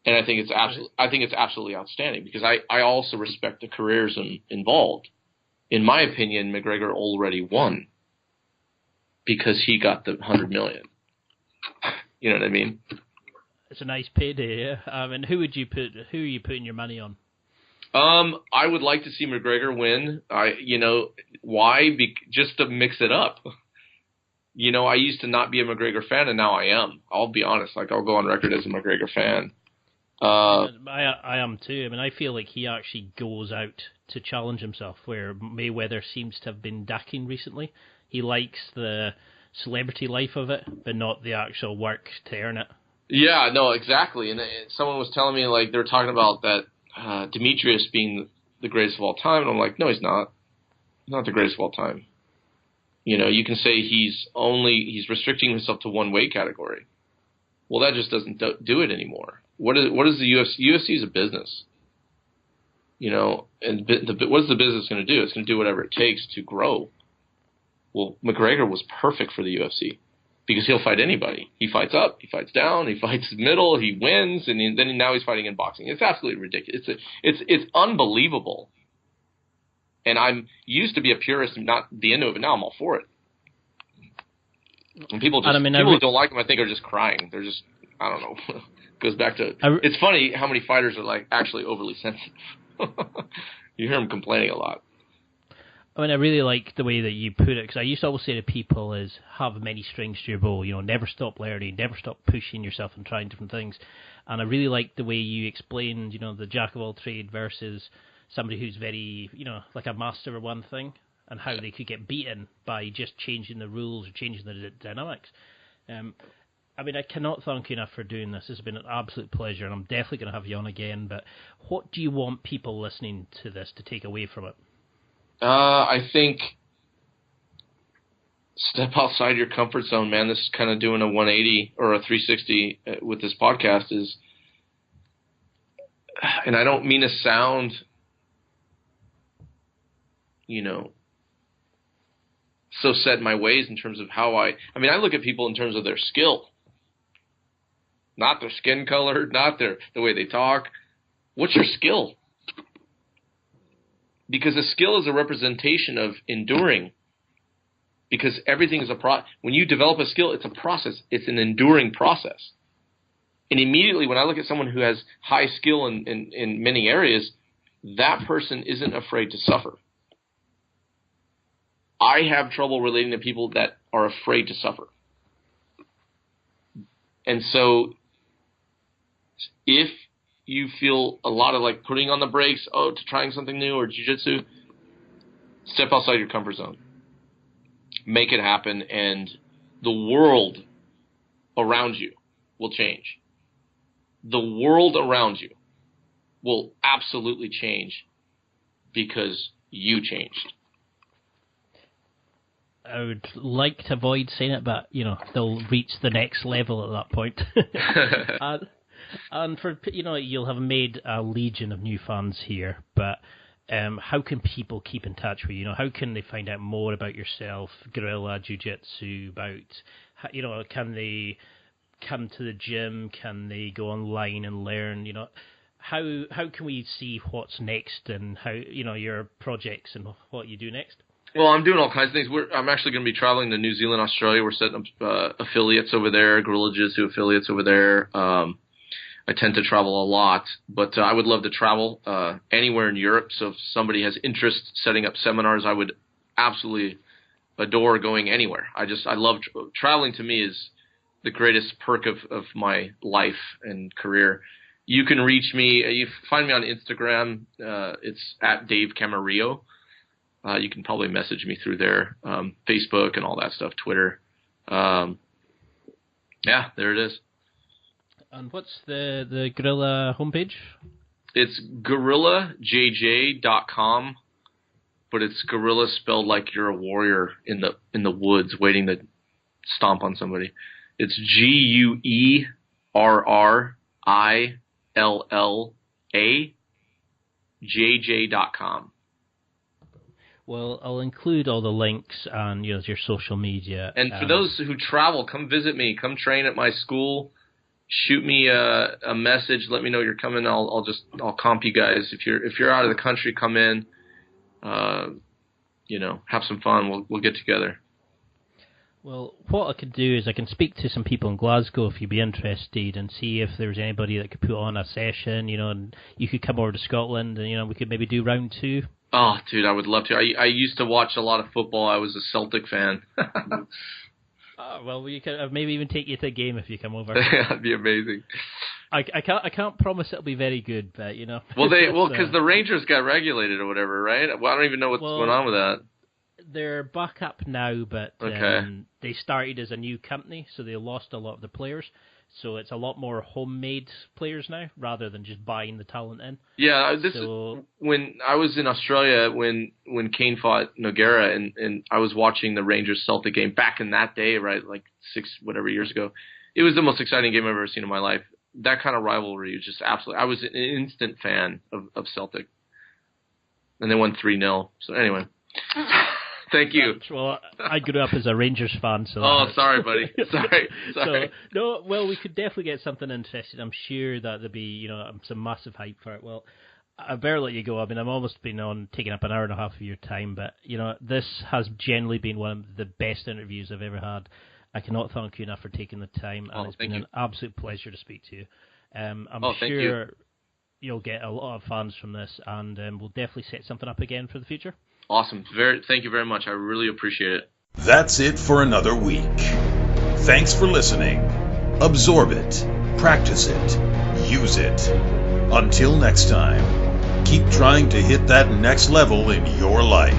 And I think it's absolutely outstanding because I also respect the careers involved. In my opinion, McGregor already won because he got the $100 million. You know what I mean? It's a nice payday, yeah. And who are you putting your money on? I would like to see McGregor win. Why? Just to mix it up. I used to not be a McGregor fan, and now I am. I'll be honest. Like, I'll go on record as a McGregor fan. I am too. I mean, I feel like he actually goes out to challenge himself, where Mayweather seems to have been ducking recently. He likes the celebrity life of it, but not the actual work to earn it. Yeah, no, exactly. And someone was telling me, like, they were talking about that Demetrius being the greatest of all time, and I'm like, no, he's not. He's not the greatest of all time. You can say he's restricting himself to one weight category. Well, that just doesn't do it anymore. What is the UFC? UFC is a business. And what is the business going to do? It's going to do whatever it takes to grow. Well, McGregor was perfect for the UFC because he'll fight anybody. He fights up, he fights down, he fights middle, he wins, and then now he's fighting in boxing. It's absolutely ridiculous. It's unbelievable. And I'm used to be a purist and not the end of it. Now I'm all for it. And people who don't like him, I think, are just crying. They're just, I don't know. Goes back to, it's funny how many fighters are like actually overly sensitive. You hear them complaining a lot. I really like the way that you put it, because I used to always say to people is have many strings to your bow. Never stop learning, never stop pushing yourself and trying different things. And I really like the way you explained, the jack of all trade versus somebody who's very, like a master of one thing, and how they could get beaten by just changing the rules or changing the dynamics. I cannot thank you enough for doing this. This has been an absolute pleasure, and I'm definitely going to have you on again. But what do you want people listening to this to take away from it? I think step outside your comfort zone, man. This is kind of doing a 180 or a 360 with this podcast is, and I don't mean to sound, so set in my ways in terms of how I look at people in terms of their skill, not their skin color, not the way they talk. What's your skill? Because a skill is a representation of enduring. Because everything is when you develop a skill, it's a process. It's an enduring process. And immediately when I look at someone who has high skill in many areas, that person isn't afraid to suffer. I have trouble relating to people that are afraid to suffer. And so if you feel a lot of like putting on the brakes, to trying something new or jiu-jitsu, step outside your comfort zone. Make it happen, and the world around you will change. The world around you will absolutely change because you changed. I would like to avoid saying it, but, they'll reach the next level at that point. And for, you'll have made a legion of new fans here, but how can people keep in touch with you? How can they find out more about yourself, guerrilla, jiu-jitsu, about, can they come to the gym? Can they go online and learn? How can we see what's next and how, your projects and what you do next? Well, I'm doing all kinds of things. I'm actually going to be traveling to New Zealand, Australia. We're setting up affiliates over there, guerrilla jiu-jitsu affiliates over there. I tend to travel a lot, but I would love to travel anywhere in Europe. So if somebody has interest setting up seminars, I would absolutely adore going anywhere. I love traveling. To me is the greatest perk of my life and career. You can reach me. You find me on Instagram. It's at Dave Camarillo. You can probably message me through there, Facebook and all that stuff, Twitter. Yeah, there it is. And what's the Guerrilla homepage? It's GorillaJJ.com, but it's Guerrilla spelled like you're a warrior in the woods waiting to stomp on somebody. It's GUERRILLAJJ.com. Well, I'll include all the links and your social media. And for those who travel, come visit me. Come train at my school. Shoot me a message. Let me know you're coming. I'll comp you guys. If you're out of the country, come in. Have some fun. We'll get together. Well, what I could do is I can speak to some people in Glasgow if you'd be interested and see if there's anybody that could put on a session, and you could come over to Scotland and, we could maybe do round 2. Oh, dude, I would love to. I used to watch a lot of football. I was a Celtic fan. Well, we could maybe even take you to a game if you come over. That'd be amazing. I can't promise it'll be very good, but Well, because the Rangers got regulated or whatever, right? Well, I don't even know what's going on with that. They're back up now, but okay. They started as a new company, so they lost a lot of the players. So it's a lot more homemade players now rather than just buying the talent in. Yeah, when I was in Australia when Kane fought Nogueira and I was watching the Rangers Celtic game back in that day, right, like 6 whatever years ago. It was the most exciting game I've ever seen in my life. That kind of rivalry was just absolutely. I was an instant fan of Celtic, and they won 3-0. So anyway. Thank you. Well, I grew up as a Rangers fan, so... Oh, sorry, buddy. Sorry. So, no, well, we could definitely get something interesting. I'm sure that there'll be, some massive hype for it. Well, I better let you go. I mean, I've almost been on taking up an hour and a half of your time, but, this has generally been one of the best interviews I've ever had. I cannot thank you enough for taking the time, and it's been an absolute pleasure to speak to you. I'm sure you'll get a lot of fans from this, and we'll definitely set something up again for the future. Awesome. Thank you very much. I really appreciate it. That's it for another week. Thanks for listening. Absorb it, practice it, use it. Until next time, keep trying to hit that next level in your life.